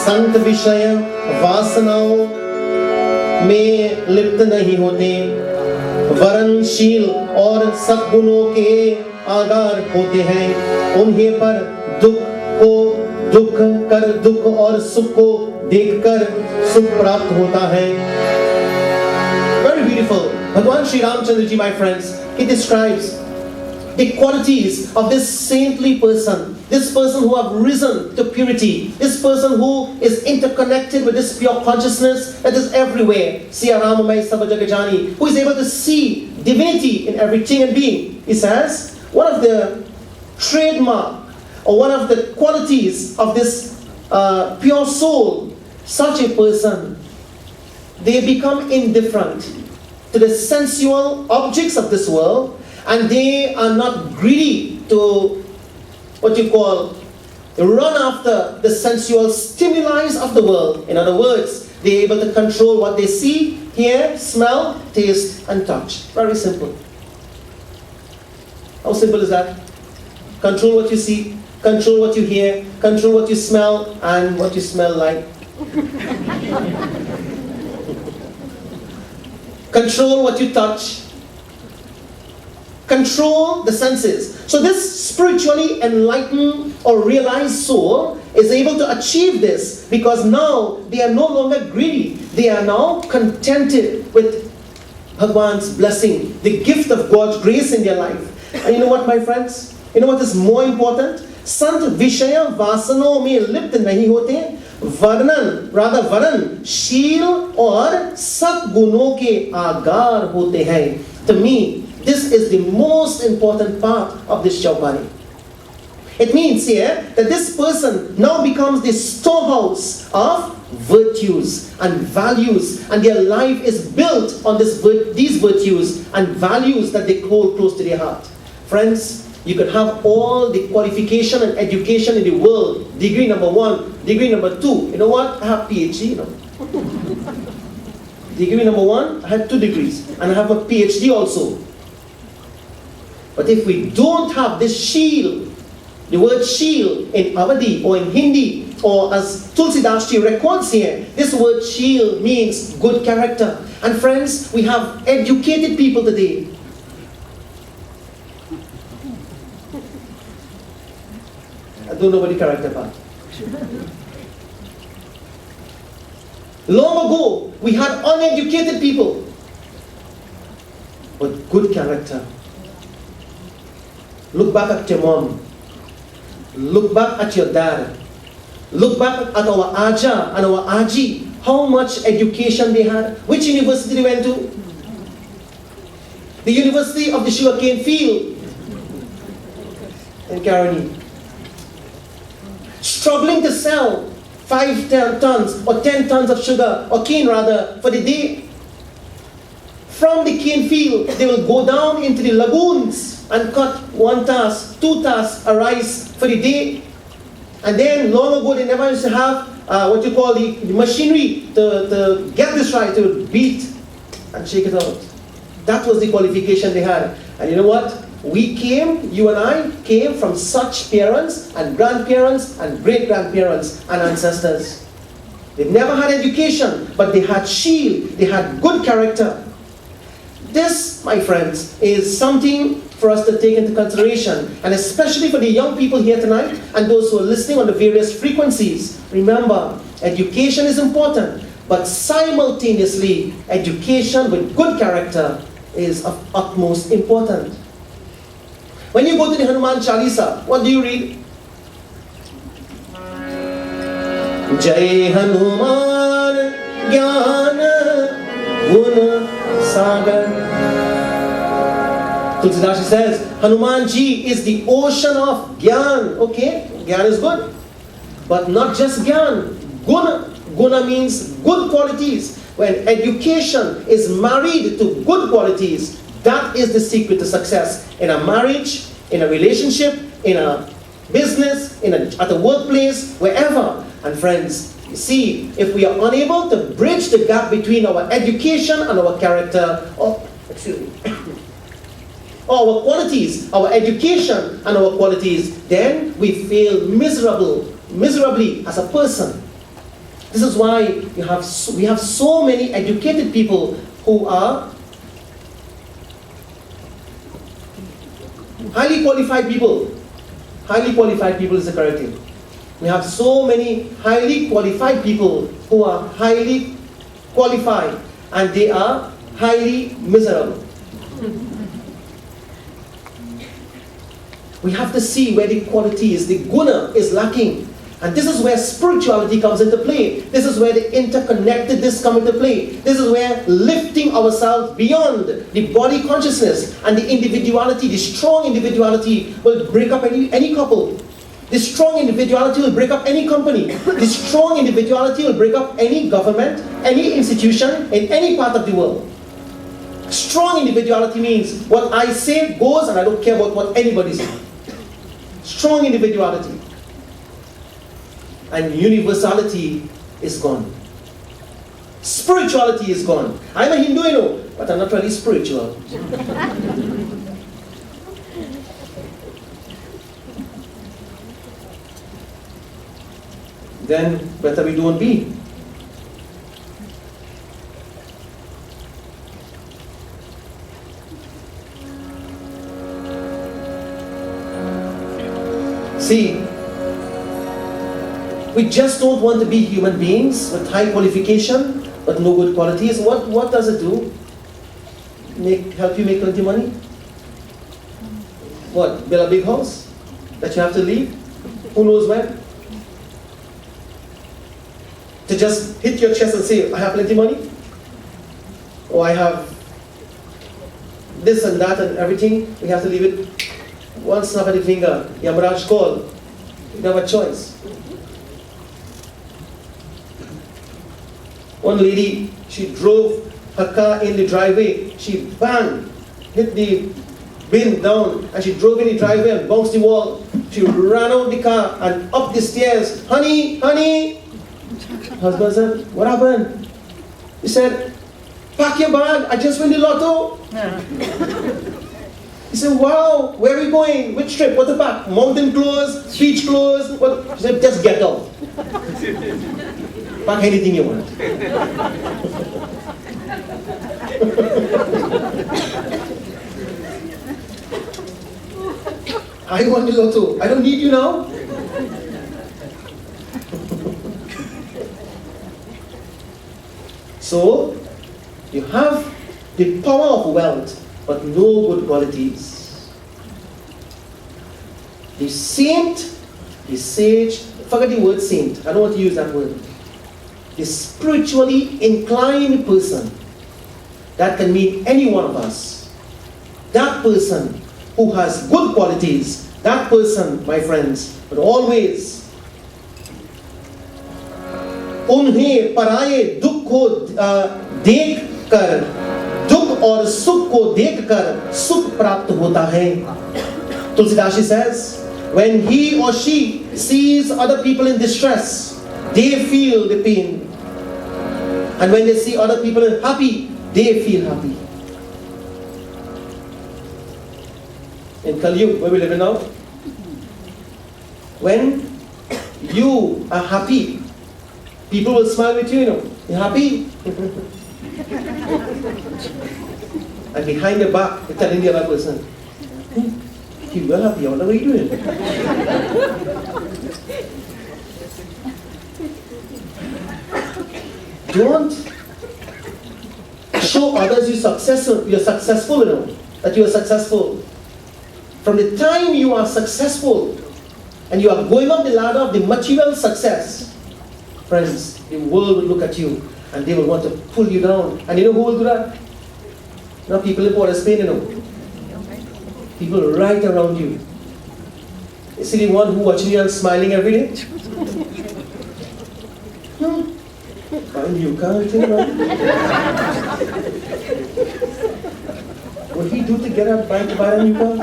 संत विषय वासनाओं में लिप्त नहीं होते, वरणशील और सद्गुणों के आगार होते हैं, उन्हें पर दुख को दुख कर दुख और सुख को देखकर सुख प्राप्त होता है. Very beautiful. Bhagwan Sri Ramchandra ji, my friends, he describes the qualities of this saintly person this person who have risen to purity, this person who is interconnected with this pure consciousness that is everywhere, who is able to see divinity in everything and being. He says, one of the trademark or one of the qualities of this pure soul, such a person, they become indifferent to the sensual objects of this world, and they are not greedy to what you call run after the sensual stimuli of the world. In other words, they're able to control what they see, hear, smell, taste, and touch. Very simple. How simple is that? Control what you see, control what you hear, control what you smell, and what you smell like. Control what you touch. Control the senses. So this spiritually enlightened or realized soul is able to achieve this because now they are no longer greedy. They are now contented with Bhagwan's blessing, the gift of God's grace in their life. And you know what, my friends? You know what is more important? Sant Vishaya Vasano mein lipt nahi hote, varan शील और सद्गुणों के आगार होते हैं. To me, this is the most important part of this Chaupadi. It means here that this person now becomes the storehouse of virtues and values, and their life is built on these virtues and values that they hold close to their heart. Friends, you can have all the qualification and education in the world, degree number 1, degree number 2. You know what? I have PhD, you know. Degree number 1, I had 2 degrees, and I have a PhD also. But if we don't have this shield, the word shield in Avadi or in Hindi, or as Tulsidas Ji records here, this word shield means good character. And friends, we have educated people today. I don't know about the character part. Long ago, we had uneducated people, but good character. Look back at your mom. Look back at your dad. Look back at our Aja and our Aji. How much education they had. Which university they went to? The University of the Sugarcane Field in Karani. Struggling to sell 5 tons or 10 tons of sugar, or cane rather, for the day. From the cane field, they will go down into the lagoons and cut 1 tass, 2 tass of rice for the day. And then long ago they never used to have what you call the machinery to get this rice, to beat and shake it out. That was the qualification they had. And you know what? We came, you and I came from such parents and grandparents and great-grandparents and ancestors. They never had education, but they had shield, they had good character. This, my friends, is something for us to take into consideration, and especially for the young people here tonight and those who are listening on the various frequencies. Remember, education is important, but simultaneously, education with good character is of utmost importance. When you go to the Hanuman Chalisa, what do you read? Jai Hanuman Jnana Guna Sagar. Tulsidas says, Hanuman Ji is the ocean of Gyan. Okay, Gyan is good. But not just Gyan. Guna. Guna means good qualities. When education is married to good qualities, that is the secret to success in a marriage, in a relationship, in a business, at a workplace, wherever. And friends, you see, if we are unable to bridge the gap between our education and our character, or our qualities, our education and our qualities, then we fail miserably as a person. This is why we have so many educated people who are highly qualified people. Highly qualified people is the correct thing. We have so many highly qualified people who are highly qualified and they are highly miserable. We have to see where the quality is, the guna is lacking. And this is where spirituality comes into play. This is where the interconnectedness comes into play. This is where lifting ourselves beyond the body consciousness and the individuality, the strong individuality will break up any couple. The strong individuality will break up any company. The strong individuality will break up any government, any institution in any part of the world. Strong individuality means what I say goes and I don't care about what anybody says. Strong individuality. And universality is gone. Spirituality is gone. I'm a Hindu, you know, but I'm not really spiritual. Then better we don't be. See, we just don't want to be human beings with high qualification but no good qualities. What does it do? Help you make plenty of money? What? Build a big house that you have to leave? Who knows when? To just hit your chest and say, I have plenty of money? Or I have this and that and everything. We have to leave it. One snap of the finger, Yamaraj called. You don't have a choice. One lady, she drove her car in the driveway. She bang, hit the bin down, and she drove in the driveway and bounced the wall. She ran out the car and up the stairs. Honey, honey. Husband said, what happened? He said, pack your bag, I just won the lotto. He said, wow, where are we going? Which trip? What to pack? Mountain clothes, beach clothes? What? He said, just get out. Pack anything you want. I want the lotto. I don't need you now. So, you have the power of wealth, but no good qualities. The saint, the sage, forget the word saint, I don't want to use that word. The spiritually inclined person, that can mean any one of us. That person who has good qualities, that person, my friends, but always उन्हें पराये दुख को देख कर दुख और सुख को देख कर सुख प्राप्त होता है. Tulsidas says, when he or she sees other people in distress, they feel the pain. And when they see other people happy, they feel happy. In Kali Yuga, where we live now, when you are happy, people will smile with you, you know. You happy? And behind your back, you're telling the other person, you well happy, I wonder what you're doing. Don't show others you're successful, you know, that you are successful. From the time you are successful and you are going up the ladder of the material success, friends, the world will look at you and they will want to pull you down. And you know who will do that? Not people in Port of Spain, you know. People right around you. You see the one who watching you and smiling every day? And you can't think about it. What did he do to get a bike to buy a new car?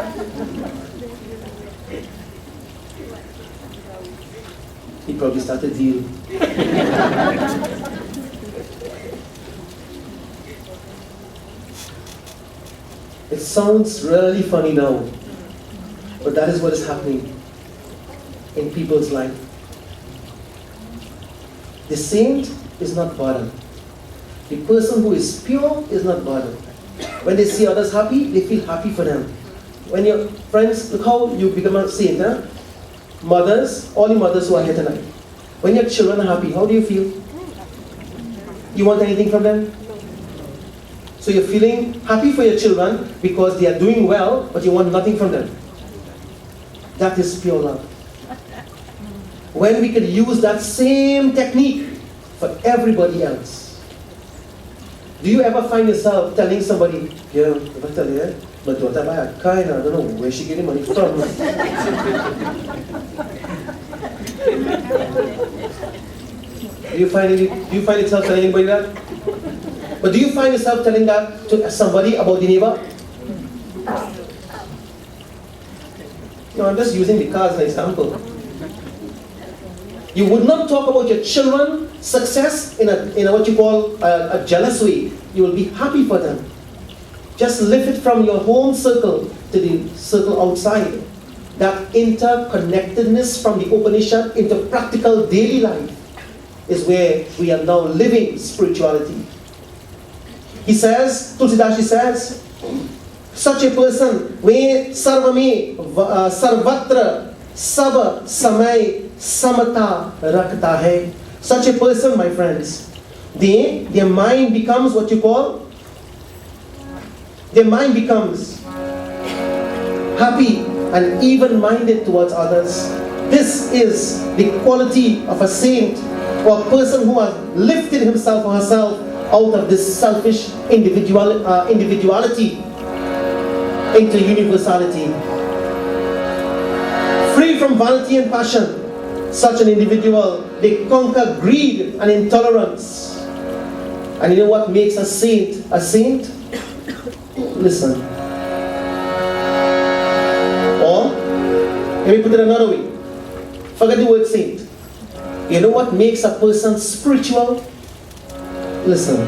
He probably started a deal. It sounds really funny now, but that is what is happening in people's life. The saint is not bothered. The person who is pure is not bothered. When they see others happy, they feel happy for them. When your friends, look how you become a saint, huh? Mothers, all the mothers who are here tonight. When your children are happy, how do you feel? You want anything from them? So you're feeling happy for your children because they are doing well, but you want nothing from them. That is pure love. When we can use that same technique for everybody else. Do you ever find yourself telling somebody, yeah, if I tell you, but what am I kind of, I don't know where she getting money from. Do you find yourself telling anybody that? But do you find yourself telling that to somebody about the neighbor? No, I'm just using the car as an example. You would not talk about your children's success in a what you call a jealous way. You will be happy for them. Just lift it from your home circle to the circle outside. That interconnectedness from the Upanishad into practical daily life is where we are now living spirituality. He says, Tulsidashi says, such a person, me sarvame sarvatra sab samay samata rakhta hai. Such a person, my friends, their mind becomes what you call, their mind becomes happy and even-minded towards others. This is the quality of a saint, or a person who has lifted himself or herself out of this selfish individuality into universality. Free from vanity and passion, such an individual, they conquer greed and intolerance. And you know what makes a saint a saint? Listen. Or, let me put it another way. Forget the word saint. You know what makes a person spiritual? Listen.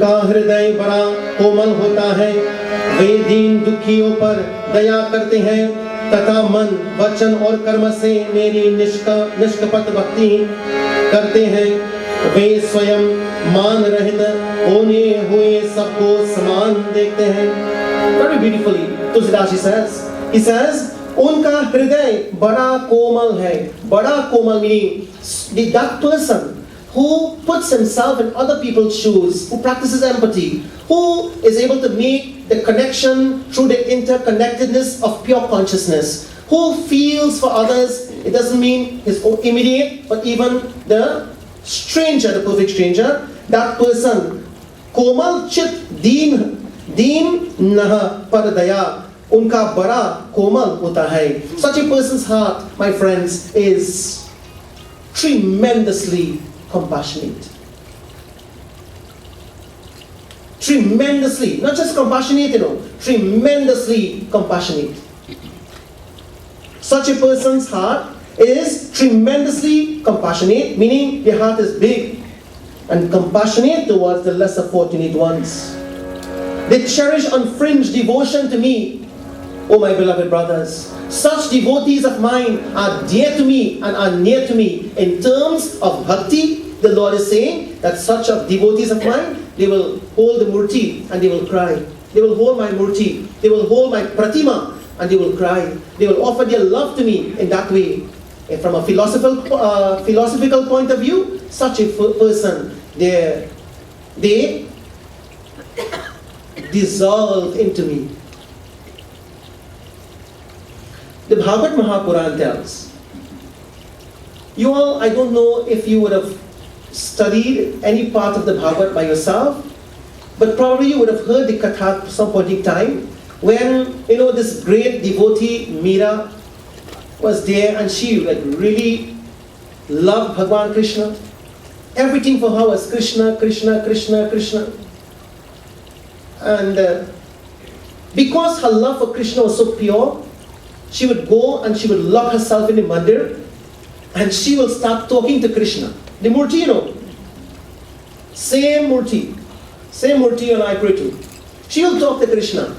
उनका हृदय बड़ा कोमल होता है, वे दीन दुखियों पर दया करते हैं तथा मन, वचन और कर्म से मेरी निष्कपट भक्ति करते हैं। वे स्वयं मान रहित होने हुए सबको समान देखते हैं। Very beautifully, Tulsidas he says, उनका हृदय बड़ा कोमल है। बड़ा कोमल meaning that person who puts himself in other people's shoes, who practices empathy, who is able to make the connection through the interconnectedness of pure consciousness, who feels for others. It doesn't mean his own immediate, but even the stranger, the perfect stranger. That person, komal chit deen nah par daya, unka bada komal hota hai. Such a person's heart, my friends, is tremendously compassionate. Tremendously, not just compassionate, tremendously compassionate. Such a person's heart is tremendously compassionate, meaning their heart is big and compassionate towards the lesser fortunate ones. They cherish unfringed devotion to me, oh my beloved brothers. Such devotees of mine are dear to me and are near to me. In terms of bhakti, the Lord is saying that such of devotees of mine, they will hold the murti and they will cry. They will hold my murti, they will hold my pratima and they will cry. They will offer their love to me in that way. And from a philosophical point of view, such a person, they dissolve into me. The Bhagavad Mahapuran tells, you all, I don't know if you would have studied any part of the Bhagavad by yourself, but probably you would have heard the Katha at some point in time, when, this great devotee, Meera, was there and she really loved Bhagavan Krishna. Everything for her was Krishna, Krishna, Krishna, Krishna. And because her love for Krishna was so pure, she would go and she would lock herself in the mandir and she will start talking to Krishna. The murti, same murti and I pray to. She will talk to Krishna.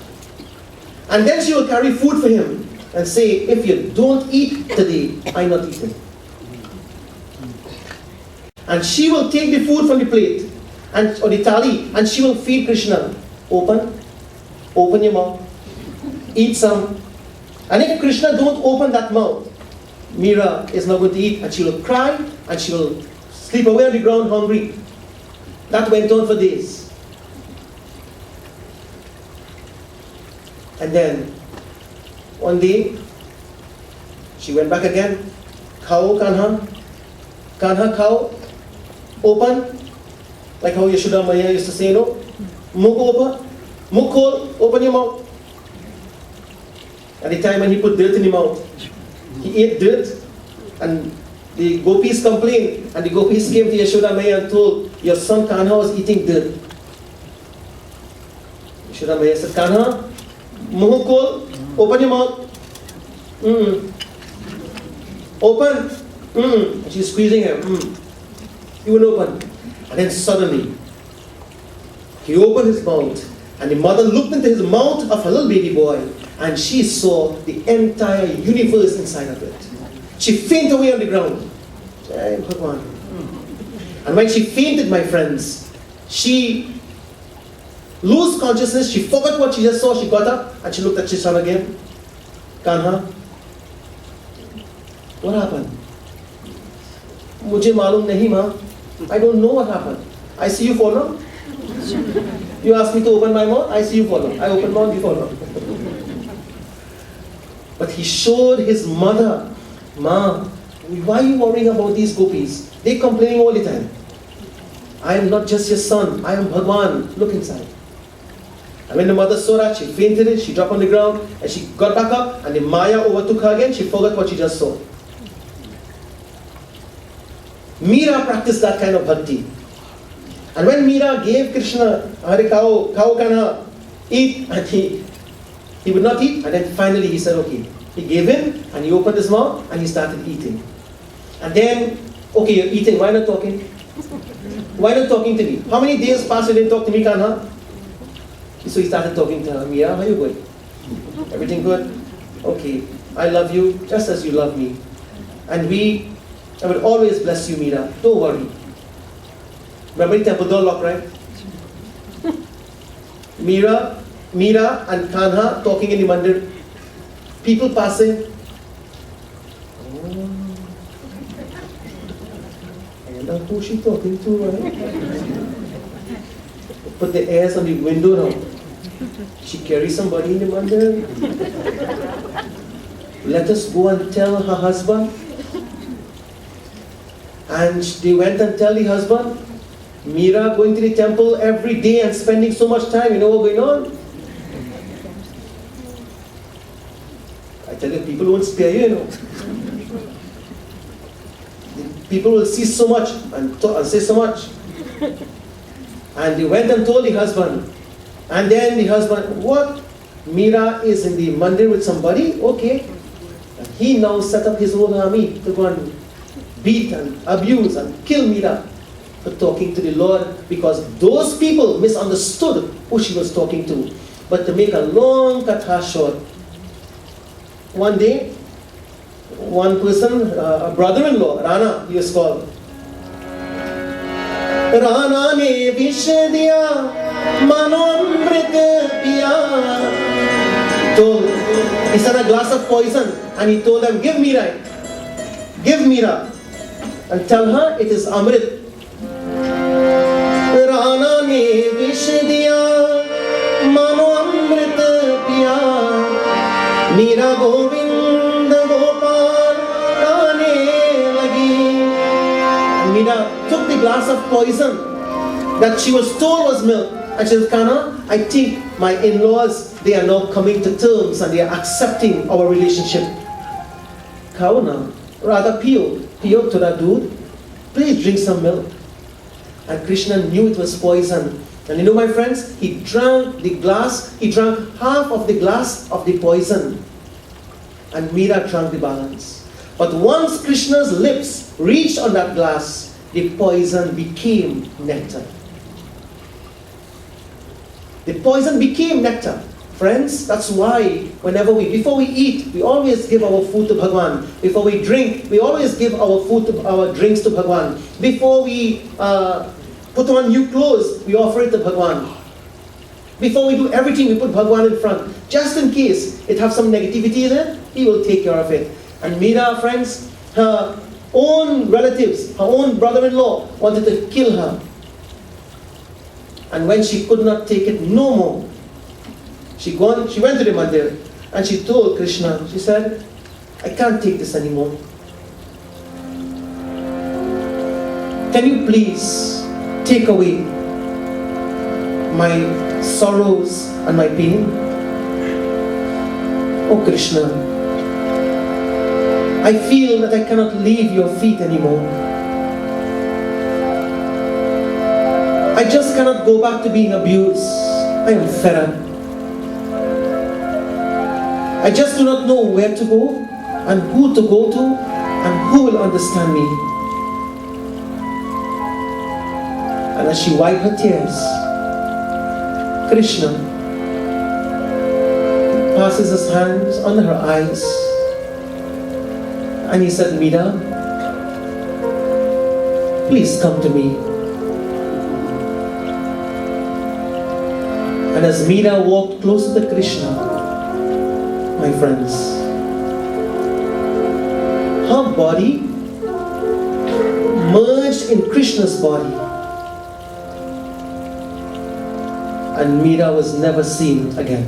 And then she will carry food for him and say, if you don't eat today, I'm not eating. And she will take the food from the plate or the thali and she will feed Krishna. Open your mouth, eat some. And if Krishna don't open that mouth, Meera is not going to eat and she will cry and she will sleep away on the ground hungry. That went on for days. And then one day she went back again. Khao, Kanha. Kanha, khao. Open. Like how Yashoda Maya used to say, Mukh open. Mukh open your mouth. At the time when he put dirt in his mouth, he ate dirt, and the gopis complained, and the gopis came to Yashoda Maya and told, your son Kanha was eating dirt. Yashoda Maya said, Kanha, muh khol, open your mouth. Open. And she's squeezing him. He wouldn't open. And then suddenly, he opened his mouth, and the mother looked into his mouth of her little baby boy, and she saw the entire universe inside of it. She fainted away on the ground. Jai Bhagwan. And when she fainted, my friends, she lost consciousness. She forgot what she just saw. She got up and she looked at Chishan again. Kanha, what happened? Mujhe malum nahi, ma. I don't know what happened. I see you follow. You asked me to open my mouth. I see you follow. I open mouth, you follow. But he showed his mother, Ma, why are you worrying about these gopis? They're complaining all the time. I am not just your son. I am Bhagwan. Look inside. And when the mother saw that, she fainted, she dropped on the ground, and she got back up, and the Maya overtook her again. She forgot what she just saw. Meera practiced that kind of bhakti. And when Meera gave Krishna, Hare khao kana, eat, and he would not eat, and then finally he said, okay. He gave in, and he opened his mouth, and he started eating. And then, okay, you're eating, why not talking? Why not talking to me? How many days passed you didn't talk to me, Kanha? So he started talking to her. Mira, how you going? Everything good? Okay. I love you just as you love me. And I will always bless you, Mira. Don't worry. Remember the temple door lock, right? Mira and Kanha talking in the mandir. People passing. I wonder who she talking to, right? Put the airs on the window now. She carries somebody in the mandir. Let us go and tell her husband. And they went and tell the husband, Mira going to the temple every day and spending so much time. You know what's going on? I tell you, people won't spare you, you know. People will see so much and say so much. And they went and told the husband. And then the husband, what? Mira is in the mandir with somebody? Okay. And he now set up his own army to go and beat and abuse and kill Mira for talking to the Lord, because those people misunderstood who she was talking to. But to make a long katha short, one day, one person, a brother-in-law, Rana, he was called. Rana ne vish diya, mano amrit piya. He said a glass of poison, and he told them, give Mira, and tell her it is amrit. Rana ne vish diya, mano amrit piya. Mira Govind Gopal gaane lagi. Mira took the glass of poison that she was told was milk, and she said, Kana, I think my in-laws, they are now coming to terms and they are accepting our relationship. Kauna, rather Pio to that dude, please drink some milk. And Krishna knew it was poison. And you know, my friends, he drank half of the glass of the poison. And Mira drank the balance. But once Krishna's lips reached on that glass, the poison became nectar. The poison became nectar. Friends, that's why before we eat, we always give our food to Bhagwan. Before we drink, we always give our drinks to Bhagwan. Before we put on new clothes, we offer it to Bhagwan. Before we do everything, we put Bhagwan in front. Just in case it has some negativity in it, he will take care of it. And Mira, friends, her own relatives, her own brother-in-law wanted to kill her. And when she could not take it no more, she went to the mandir and she told Krishna, she said, I can't take this anymore. Can you please take away my sorrows and my pain? Oh Krishna, I feel that I cannot leave your feet anymore. I just cannot go back to being abused. I am fed up. I just do not know where to go and who to go to and who will understand me. And as she wiped her tears, Krishna passes his hands on her eyes and he said, Mira, please come to me. And as Mira walked closer to Krishna, my friends, her body merged in Krishna's body. And Mira was never seen again.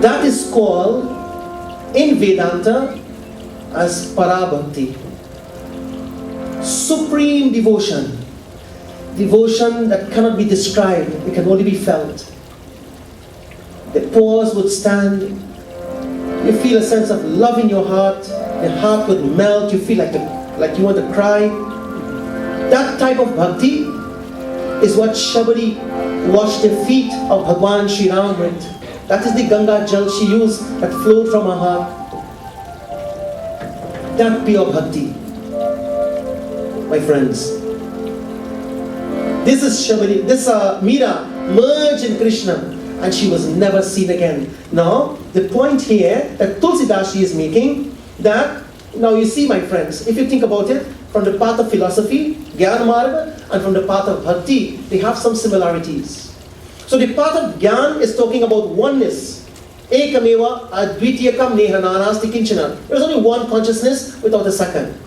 That is called in Vedanta as Parabhakti. Supreme devotion. Devotion that cannot be described, it can only be felt. The pause would stand, you feel a sense of love in your heart, your heart would melt, you feel like you want to cry. That type of bhakti is what Shabari washed the feet of Bhagwan Sri Ram with. That is the Ganga Jal she used that flowed from her heart. that pure bhakti. My friends, this is Shabari, this Meera merged in Krishna and she was never seen again. Now, the point here that Tulsidashi is making, that, now you see my friends, if you think about it, from the path of philosophy, Jnana Marga, and from the path of bhakti, they have some similarities. So the path of Jnana is talking about oneness. Ekameva advitiyakam nehananasti kinchana. There is only one consciousness without a second.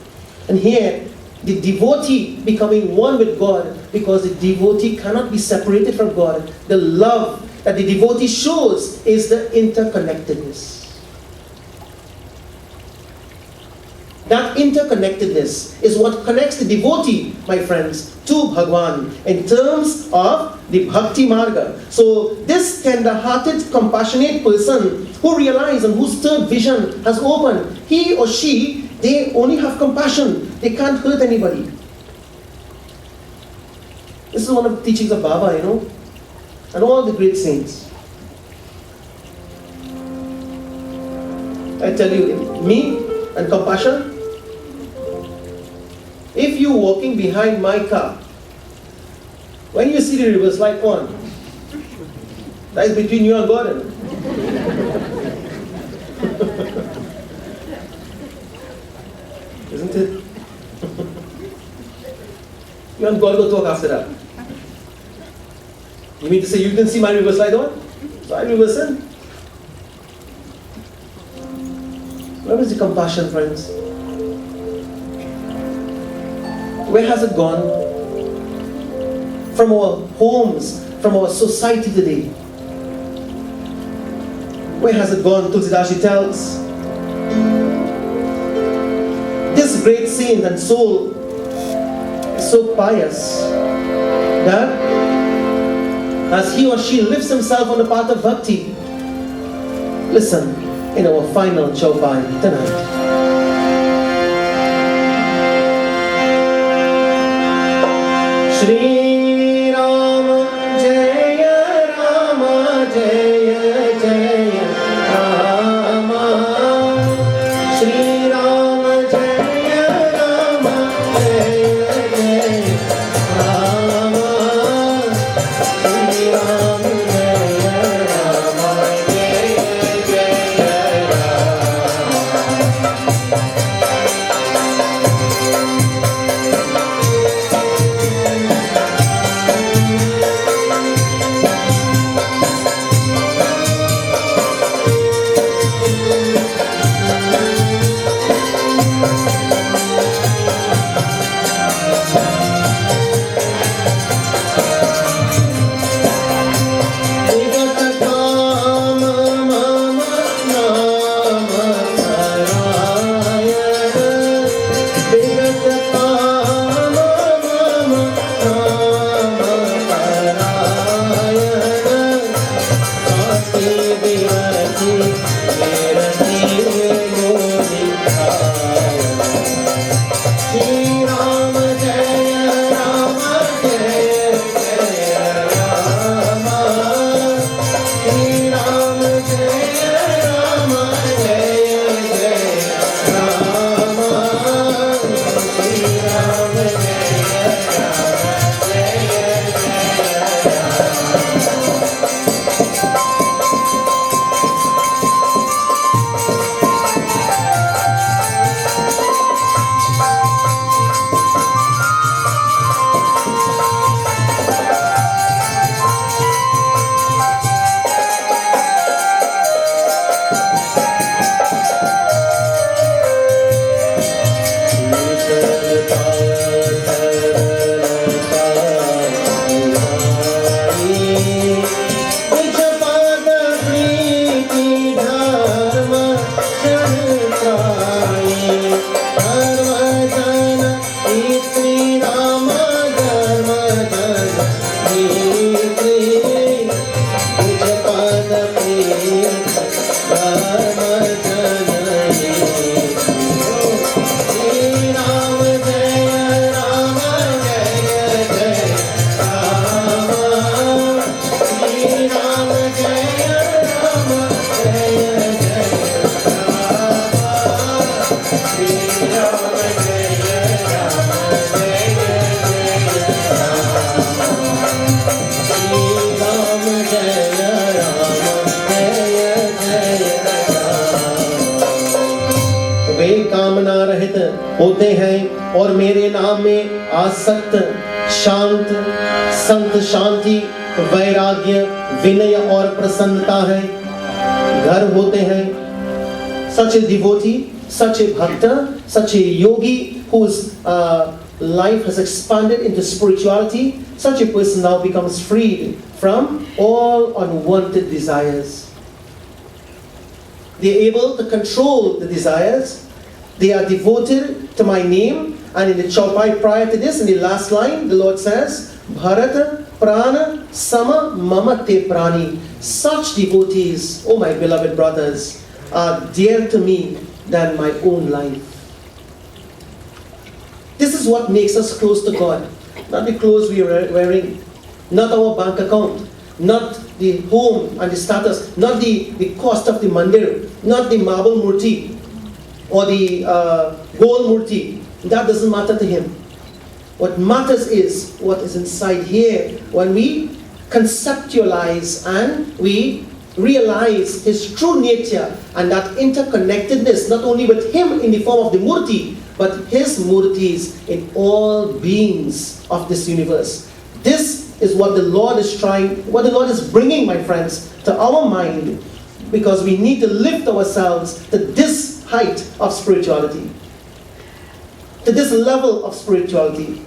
And here, the devotee becoming one with God, because the devotee cannot be separated from God. The love that the devotee shows is the interconnectedness. That interconnectedness is what connects the devotee, my friends, to Bhagwan in terms of the Bhakti Marga. So this tender-hearted, compassionate person who realizes and whose third vision has opened, he or she, they only have compassion. They can't hurt anybody. This is one of the teachings of Baba, and all the great saints. I tell you, me and compassion, if you walking behind my car, when you see the reverse light on, that is between you and God. Isn't it? You and God will talk after that. You mean to say you didn't see my reverse light on? So I reverse in. Where is the compassion, friends? Where has it gone? From our homes, from our society today. Where has it gone? Tulsidashi tells. This great saint and soul is so pious that as he or she lives himself on the path of bhakti, listen in our final chaupai tonight. Shri Rama Jaya Rama Jaya Jaya Rama. Shri Rama Jaya Rama Jaya Jaya Rama. Shri Rama Jaya Rama Jaya Jaya Shri वे कामना रहित होते हैं और मेरे नाम में आसक्त, शांत, संत शांति, वैराग्य, विनय और प्रसन्नता है, घर होते हैं. Such a devotee, such a bhakta, such a yogi whose life has expanded into spirituality, such a person now becomes freed from all unwanted desires. They are able to control the desires. They are devoted to my name. And in the chaupai prior to this, in the last line, the Lord says, Bharata prana sama mama te prani. Such devotees, oh my beloved brothers, are dear to me than my own life. This is what makes us close to God. Not the clothes we are wearing, not our bank account, not the home and the status, not the cost of the mandir, not the marble murti or the gold murti. That doesn't matter to him. What matters is what is inside here when we conceptualize and we realize his true nature and that interconnectedness not only with him in the form of the murti but his murtis in all beings of this universe. This is what the Lord is what the Lord is bringing, my friends, to our mind, because we need to lift ourselves to this height of spirituality, to this level of spirituality.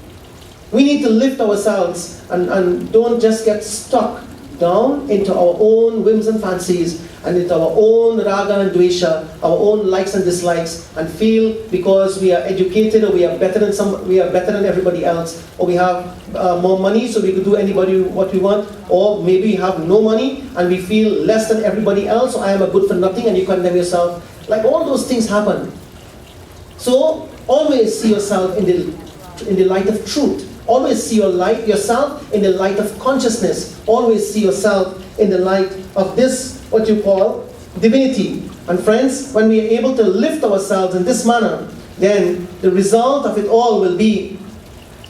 We need to lift ourselves and don't just get stuck down into our own whims and fancies and into our own raga and dvesha, our own likes and dislikes, and feel because we are educated or we are better than everybody else, or we have more money so we could do anybody what we want, or maybe we have no money and we feel less than everybody else, so I am a good for nothing, and you condemn yourself. Like all those things happen. So always see yourself in the light of truth. Always see yourself in the light of consciousness. Always see yourself in the light of this, what you call divinity. And friends, when we are able to lift ourselves in this manner, then the result of it all will be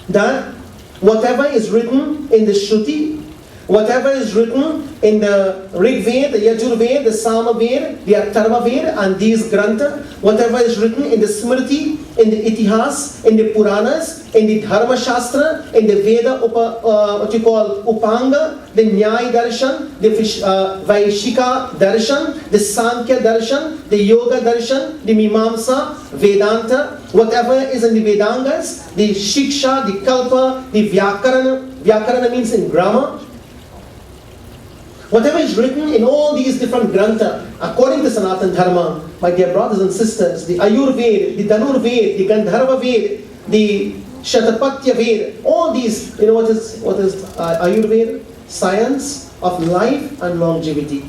that whatever is written in the Shruti, whatever is written in the Rig Ved, the Yajur Ved, the Sama Ved, the Atharva Ved, and these Grantha, whatever is written in the Smriti, in the Itihas, in the Puranas, in the Dharma Shastra, in the Veda, what you call Upanga, the Nyaya Darshan, the Vaishika Darshan, the Sankhya Darshan, the Yoga Darshan, the Mimamsa, Vedanta, whatever is in the Vedangas, the Shiksha, the Kalpa, the Vyakarana. Vyakarana means in grammar. Whatever is written in all these different grantha, according to Sanatana Dharma, my dear brothers and sisters, the Ayurveda, the Dhanurveda, the Gandharva Veda, the Shatapatya Veda, all these, you know what is Ayurveda? Science of life and longevity.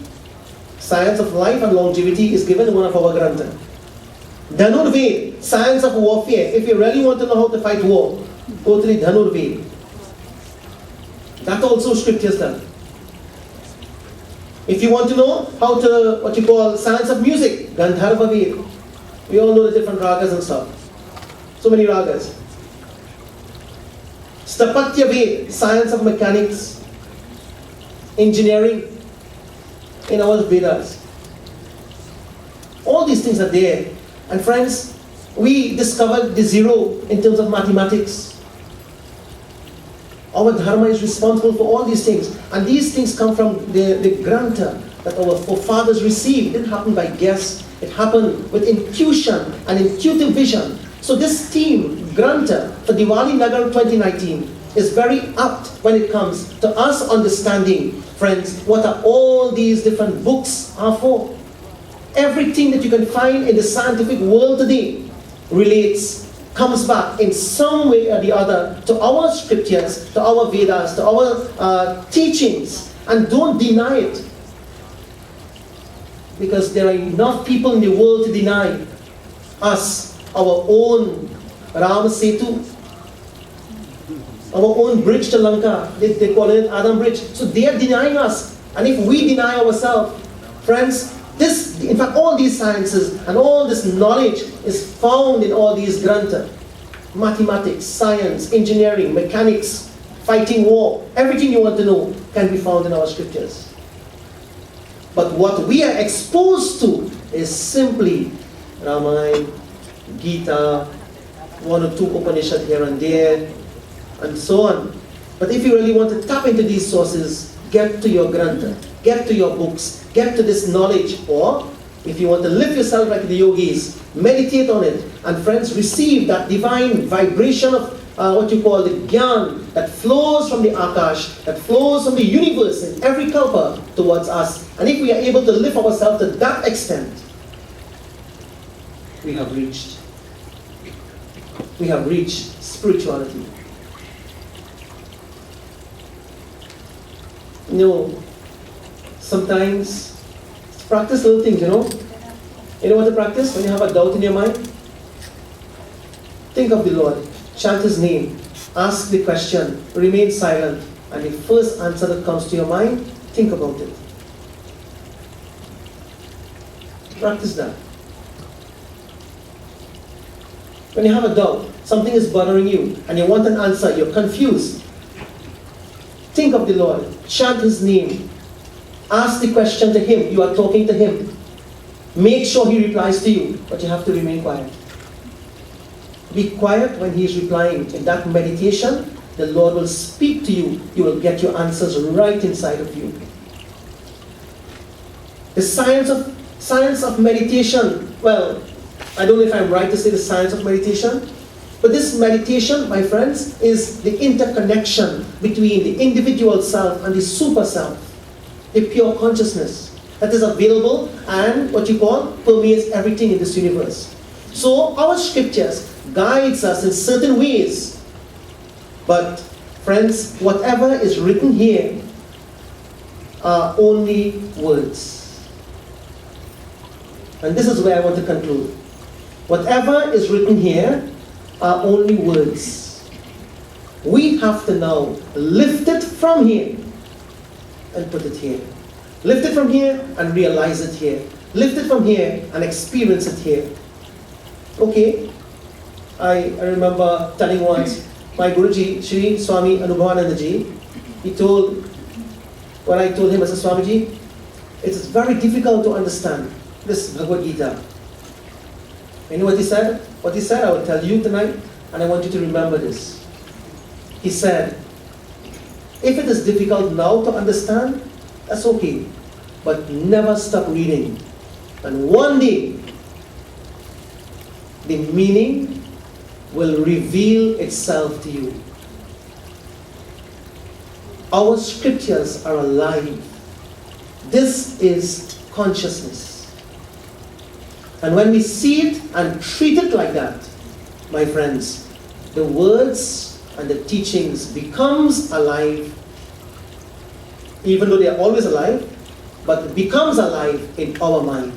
Science of life and longevity is given in one of our grantha. Dhanurveda, science of warfare. If you really want to know how to fight war, go to the Dhanurveda. That also scriptures done. If you want to know how to, what you call science of music, Gandharva Veda. We all know the different ragas and stuff. So many ragas. Stapatya Veda, science of mechanics, engineering, in our Vedas. All these things are there. And friends, we discovered the zero in terms of mathematics. Our dharma is responsible for all these things. And these things come from the grantha that our forefathers received. It didn't happen by guess. It happened with intuition and intuitive vision. So this theme, grantha, for Divali Nagar 2019, is very apt when it comes to us understanding, friends, what are all these different books are for. Everything that you can find in the scientific world today relates, comes back in some way or the other to our scriptures, to our Vedas, to our teachings, and don't deny it. Because there are enough people in the world to deny us, our own Ram Setu, our own bridge to Lanka. They call it Adam Bridge. So they are denying us. And if we deny ourselves, friends, this, in fact, all these sciences and all this knowledge is found in all these grantha. Mathematics, science, engineering, mechanics, fighting war, everything you want to know can be found in our scriptures. But what we are exposed to is simply Ramayana, Gita, one or two Upanishads here and there, and so on. But if you really want to tap into these sources, get to your grantha, get to your books, get to this knowledge, or if you want to lift yourself like the yogis, meditate on it, and friends, receive that divine vibration of what you call the Gyan that flows from the Akash, that flows from the universe in every kalpa towards us. And if we are able to lift ourselves to that extent, we have reached spirituality. You know, sometimes practice little things, you know. You know what to practice when you have a doubt in your mind? Think of the Lord, chant His name, ask the question, remain silent, and the first answer that comes to your mind, think about it. Practice that. When you have a doubt, something is bothering you, and you want an answer, you're confused. Think of the Lord, chant His name, ask the question to Him, you are talking to Him. Make sure He replies to you, but you have to remain quiet. Be quiet when He is replying. In that meditation, the Lord will speak to you. You will get your answers right inside of you. The science of meditation, well, I don't know if I'm right to say the science of meditation, but this meditation, my friends, is the interconnection between the individual self and the super self, the pure consciousness that is available and what you call permeates everything in this universe. So our scriptures guides us in certain ways. But friends, whatever is written here are only words. And this is where I want to conclude. Whatever is written here are only words. We have to now lift it from here and put it here. Lift it from here and realize it here. Lift it from here and experience it here. Okay, I remember telling once, my Guruji, Sri Swami Anubhavanandaji, when I told him, I said, Swamiji, it is very difficult to understand this Bhagavad Gita. You know what he said? What he said, I will tell you tonight, and I want you to remember this. He said, if it is difficult now to understand, that's okay, but never stop reading. And one day, the meaning will reveal itself to you. Our scriptures are alive. This is consciousness. And when we see it and treat it like that, my friends, the words and the teachings becomes alive, even though they are always alive, but it becomes alive in our mind.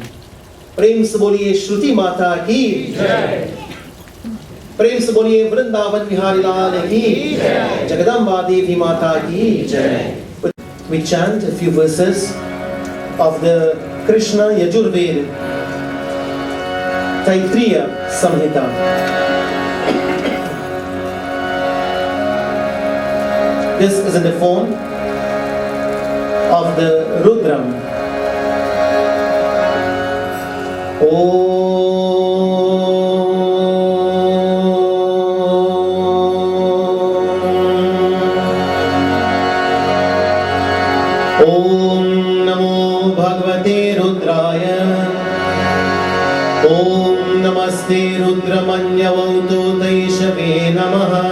Prem se boliye Shruti Mata ki Jai. Prem se boliye Vrindavan Vihari Lal ki Jai. Jagadamba Devi Mata ki Jai. We chant a few verses of the Krishna Yajurveda Taitriya Samhita. This is in the form of the Rudram. Om Namo Bhagavate Rudraya. Om Namaste Rudramanyavauto Taishave Namaha.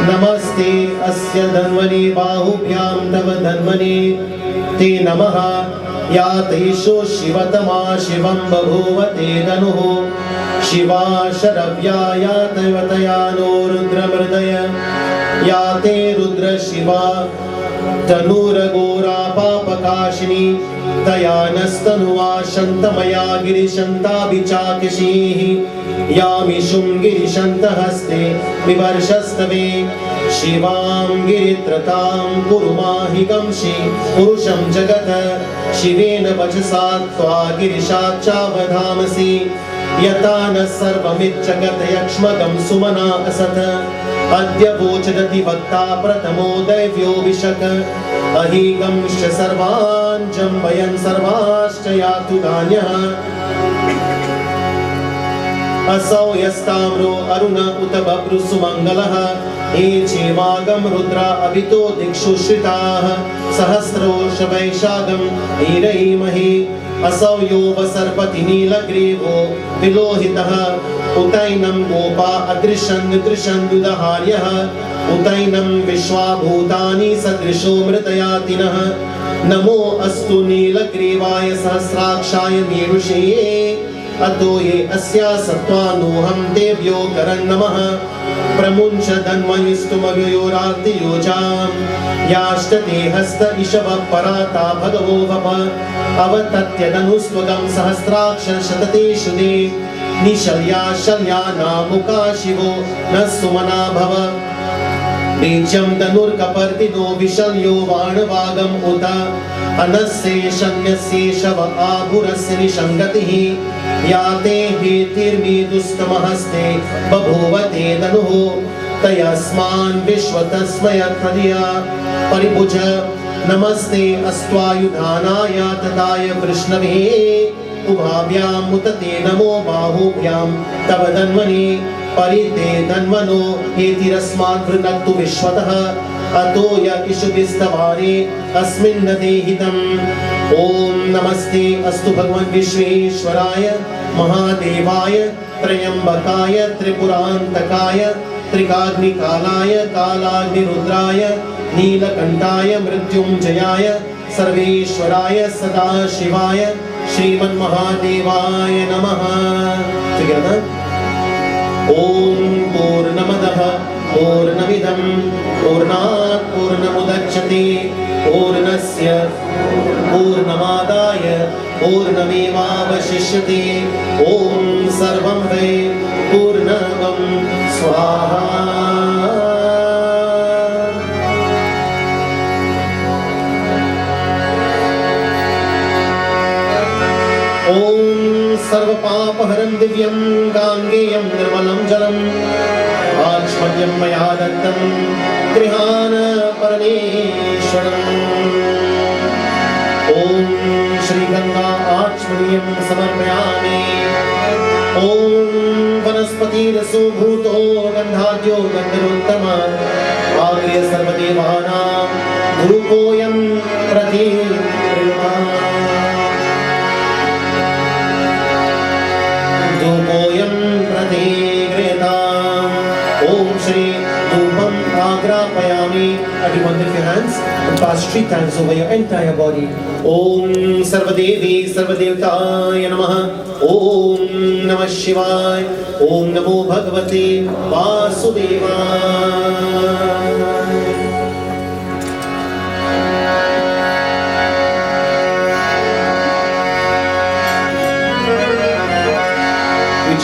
Namaste Asya Dhanvani Bahubhyam Tava Dhanvani Te Namaha. Ya Taisho Shivatama Shivam Babhuvate Danuhu Shiva Sharavya Ya Tavatayano Rudra Mridaya Ya Te Rudra Shiva Tanura Gora Papakashini Tayanastanuva Shantamaya Girishanta Vichakishihi Yamishum Girishanta Haste Vivarshastave Shivam Giritratam Kurumahigam Purusham Jagata Shivena Vachasatva Girishacha Vadhamasi Yatana Sarvamit Jagat Yakshmagam Sumana Asata Adya Vochadati Vakta Pratamo Daivyo Vishaka अहिगंश्च सर्वान् जम्बयन् सर्वाश्च यातु धान्यः असौ यस्ताम्रो अरुण उत बभ्रु सुमङ्गलः ये चेवागं रुद्रा अभितो दिक्षु श्रिताः सहस्रोष वैशाखं हीरैमहि असौ यो वसर्पति नीलग्रीवो विलोहितः उतैनं गोपा अदृशन् दृशन् दुदहार्यः उतैनं विश्वाभूतानि सदृशो मृतयातिनः नमो अस्तु नीलग्रीवाय सहस्राक्षाय मीरुषे अतो ये अस्या सत्त्वानोऽहं देव्यो करन् नमः प्रमुञ्च धन्वयुस्तुमव्ययोरार्तियोजाम् याष्टते हस्त इषवः पराता भगवो वप अवतत्यदनुस्वगं सहस्राक्ष शततेषु दे निशल्या शल्या नामुका शिवो न सुमना भव बीजं धनुर्कपर्दिनो विशल्यो बाणवागम् उत अनस्ये शन्यस्ये शव आभुरस्य निषङ्गतिः याते हेतिर्मीदुस्तमहस्ते बभूव ते धनुः तयस्मान् विश्वतस्मयत्मधिया परिभुज नमस्ते अस्त्वायुधानाय तदाय वृष्णवे उभाभ्याम् उत ते नमो बाहुभ्यां तव धन्वने परिते धन्वनो हेतिरस्मात् वृणक्तु विश्वतः अतो य इषुभिस्तवारे अस्मिन् देहितम् ॐ नमस्ते अस्तु भगवन् विश्वेश्वराय महादेवाय त्र्यम्बकाय त्रिपुरान्तकाय त्रिकाग्निकालाय कालाग्निरुद्राय नीलकण्ठाय मृत्युञ्जयाय सर्वेश्वराय सदाशिवाय श्रीमन्महादेवाय नमः। Together. ॐ पूर्णमदः पूर्णमिदं पूर्णात् पूर्णमुदच्यते पूर्णस्य पूर्णमादाय पूर्णमेवावशिष्यते ॐ सर्वं वै पूर्णमं स्वाहा। ॐ सर्वपापहरं दिव्यं गाङ्गेयं निर्मलं जलम् आच्मद्यं मया दत्तं गृहाण परमेश्वरम् ॐ श्रीगङ्गा आच्मनीयं समर्पयामि ॐ वनस्पतिरसो भूतो गन्धाद्यो गन्धरोत्तम आग्र्य सर्वदेवानां धूपोऽयं प्रतिगृह्णामि धूपोऽयं प्रतिगृह्णामि ॐ Shri धूपम् आग्रापयामि। Everyone lift your hands and pass 3 times over your entire body. ॐ सर्वदेवी सर्वदेवताय नमः। ॐ नमः शिवाय। ॐ नमो भगवते वासुदेवाय।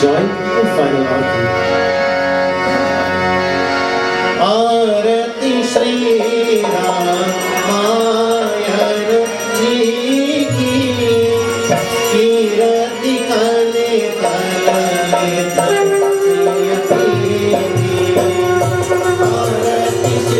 Join in final arati. Arati Shri Ramayan Ji ki Kirti kale kale Arati Shri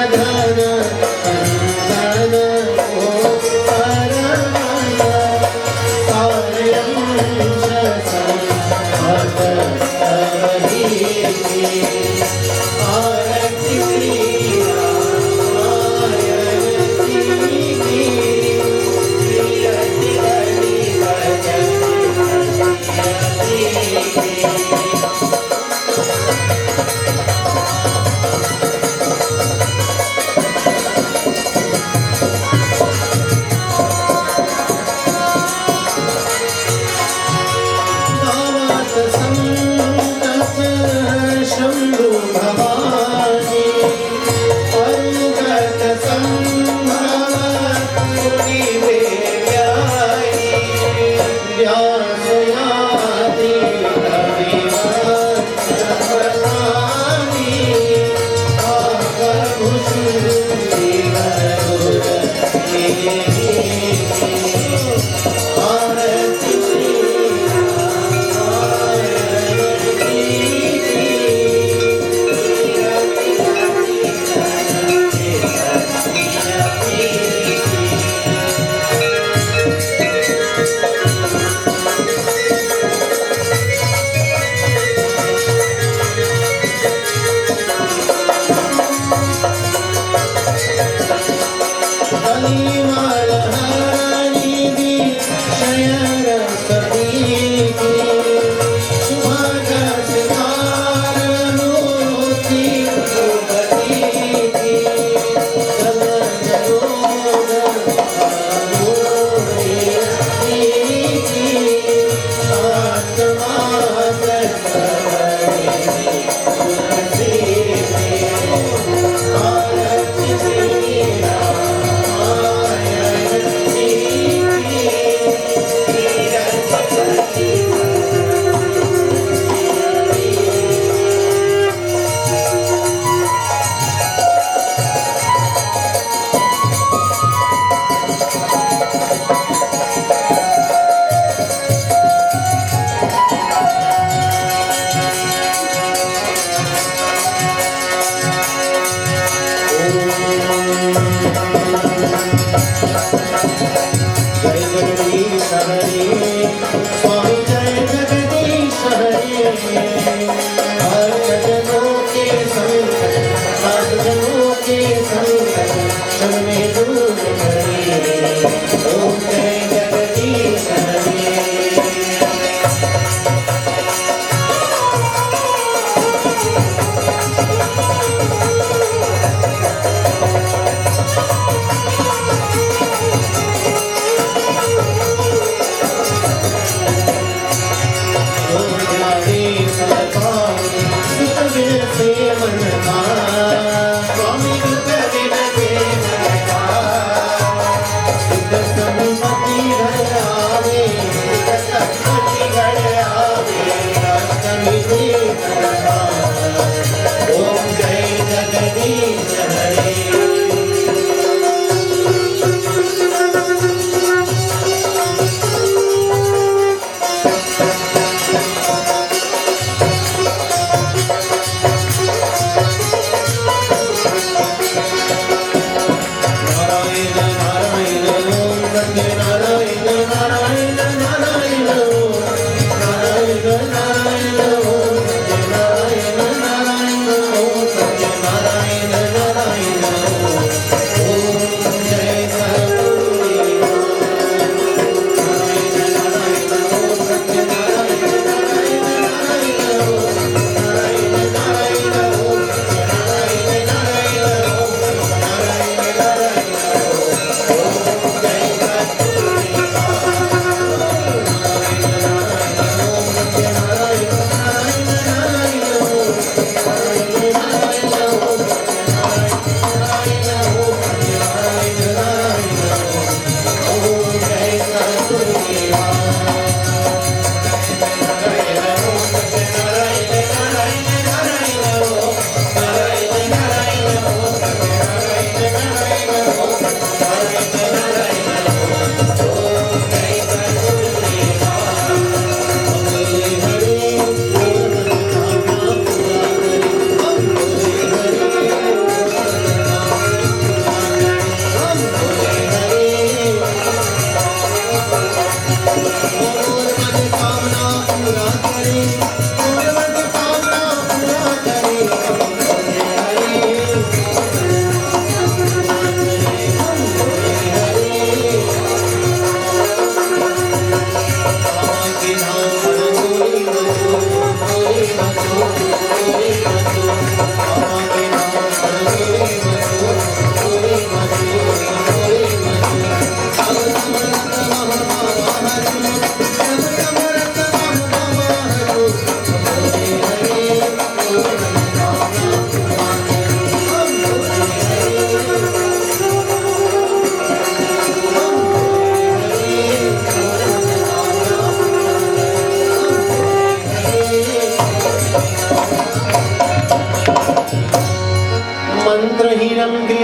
Swami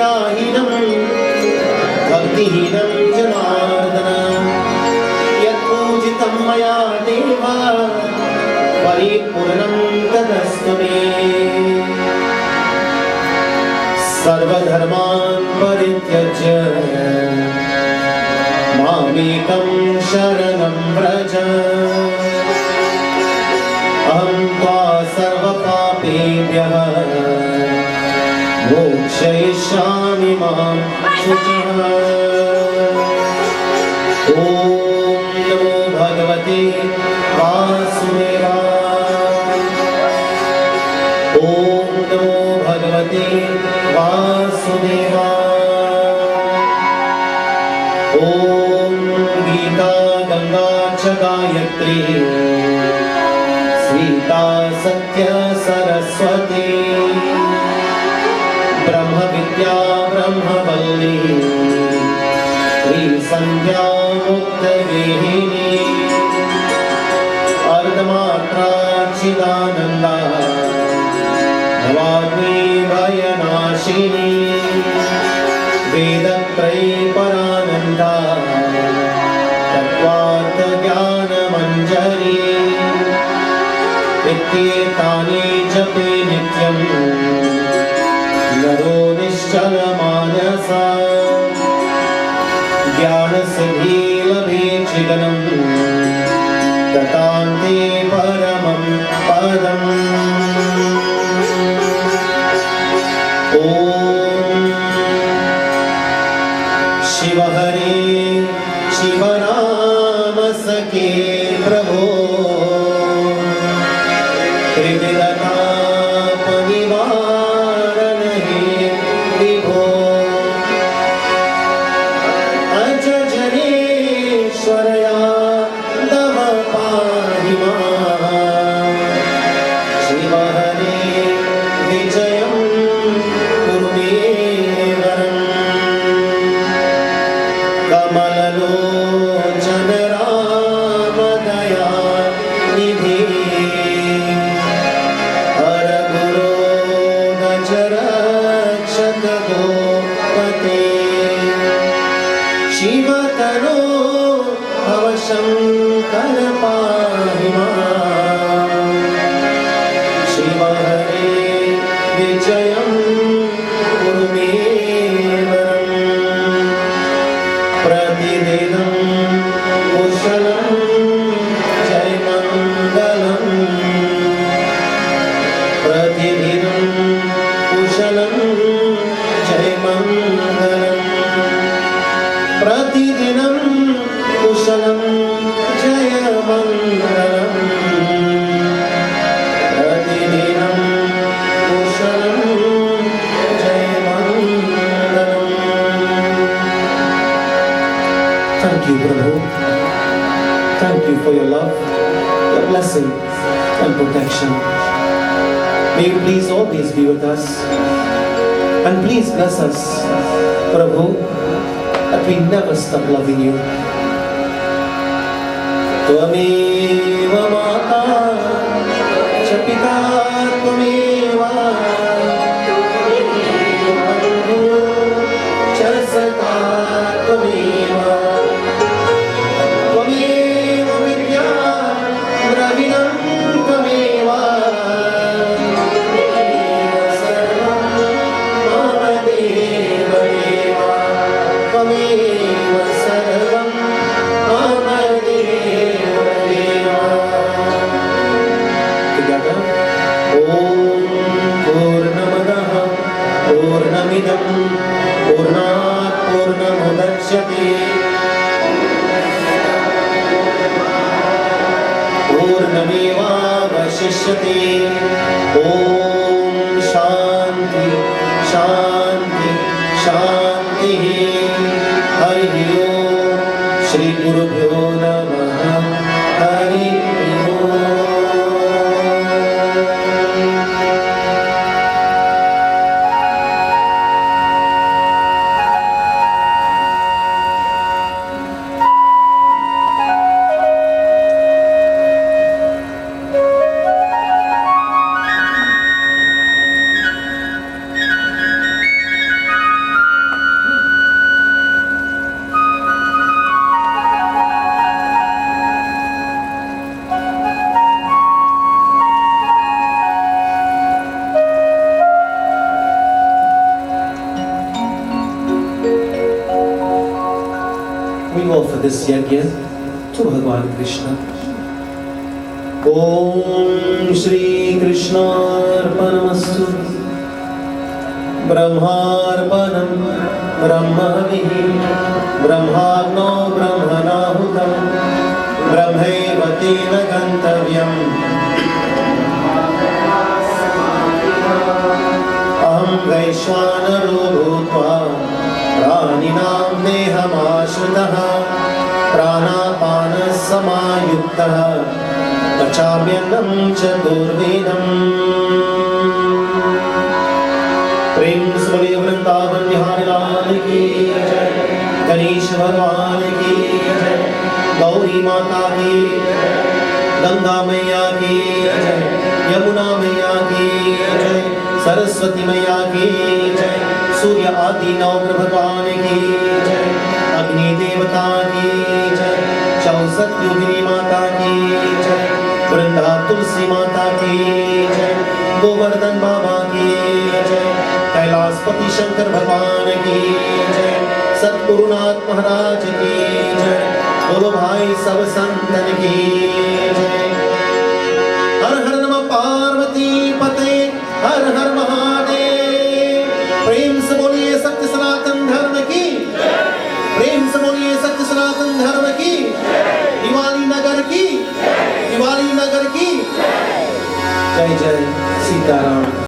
विद्याहीनं भक्तिहीनं Janardan यत्पूजितं मया देव परिपूर्णं तदस्तु मे सर्वधर्मान् परित्यज्य मामेकं शरणं व्रज अहं त्वा सर्वपापेभ्यः मोक्षयिष्यामि मां शुचः ॐ नमो भगवते वासुदेवाय ॐ नमो भगवते वासुदेवाय ॐ गीता गंगा च गायत्री सीता सत्य सरस्वती ब्रह्म विद्या ब्रह्मवल्ली श्री संध्या मुक्त वेहिनी अर्धमात्रा चिदानंदा भवानी भयनाशिनी वेदत्रयी परानंदा तत्त्वार्थ ज्ञान मंजरी इत्येतानि जपे नित्यं नरो निश्चल मानसा ज्ञानसिद्धि लभे चिदनं ततान्ते परमं पदम् ॐ शिव हरे शिवनाम सखे प्रभो त्रिविधतापनिवारण हे विभो अज जनेश्वर यादव पाहि मां शिव हरे विजयं कुरु मे वरम् कमललोचन राम दया निधि हर गुरो गजरक्षक गोपते शिव तनो भव शंकर पाहि मां शिव हरे विजयं कुरु मे वरम् प्रतिदिनं कुशलं जयमङ्गलं प्रतिदिनं कुशलं जयमङ्गलं प्रतिदिनं कुशलं जयमङ्गलं प्रतिदिनं कुशलं जयमङ्गलम् Thank you, Prabhu. Thank you for your love, your blessing and protection. May you please always be with us and please bless us, Prabhu, that we never stop loving you. Tvameva mata च पिता त्वमेव च सखा त्वमेव त्वमेव विद्या द्रविणं त्वमेव सर्वं मम देव देव त्वमेव सर्वं मम देव देव together Om Purnamadah Purnamidam Purnat Purnamudachyate Purnamevavashishyate Om Shanti Shanti Shanti Hari Om Shri Gurubhyo Namaha Hari Om we offer this yajna to Bhagwan Krishna. Om Shri Krishna Arpanamastu. Brahmarpanam Brahmavihi Brahmagno Brahmanahutam Brahmevati Gantavyam Aham Vaishwanaro Bhutva Praninam Dehamashritah Pranapana Samayuktah Pachamyanam Chaturvedam प्रेम से बोले वृंदावन बिहारी लाल की जय, गणेश भगवान की जय, गौरी माता की जय, गंगा मैया की जय, यमुना मैया की जय, सरस्वती मैया की जय, सूर्य आदि नवग्रह भगवान की जय, अग्नि देवता की जय, 64 योगिनी माता की जय, वृंदा तुलसी माता की जय, गोवर्धन बाबा की जय, कैलाशपति शंकर भगवान की जय, सतगुरुनाथ महाराज की जय, बोलो भाई सब संतन की जय। हर हर नमः पार्वती पते, हर हर महादेव। प्रेम से बोलिए सत्य सनातन धर्म की, प्रेम से बोलिए सत्य सनातन धर्म की, दिवाली नगर की, दिवाली नगर की जय जय सीताराम।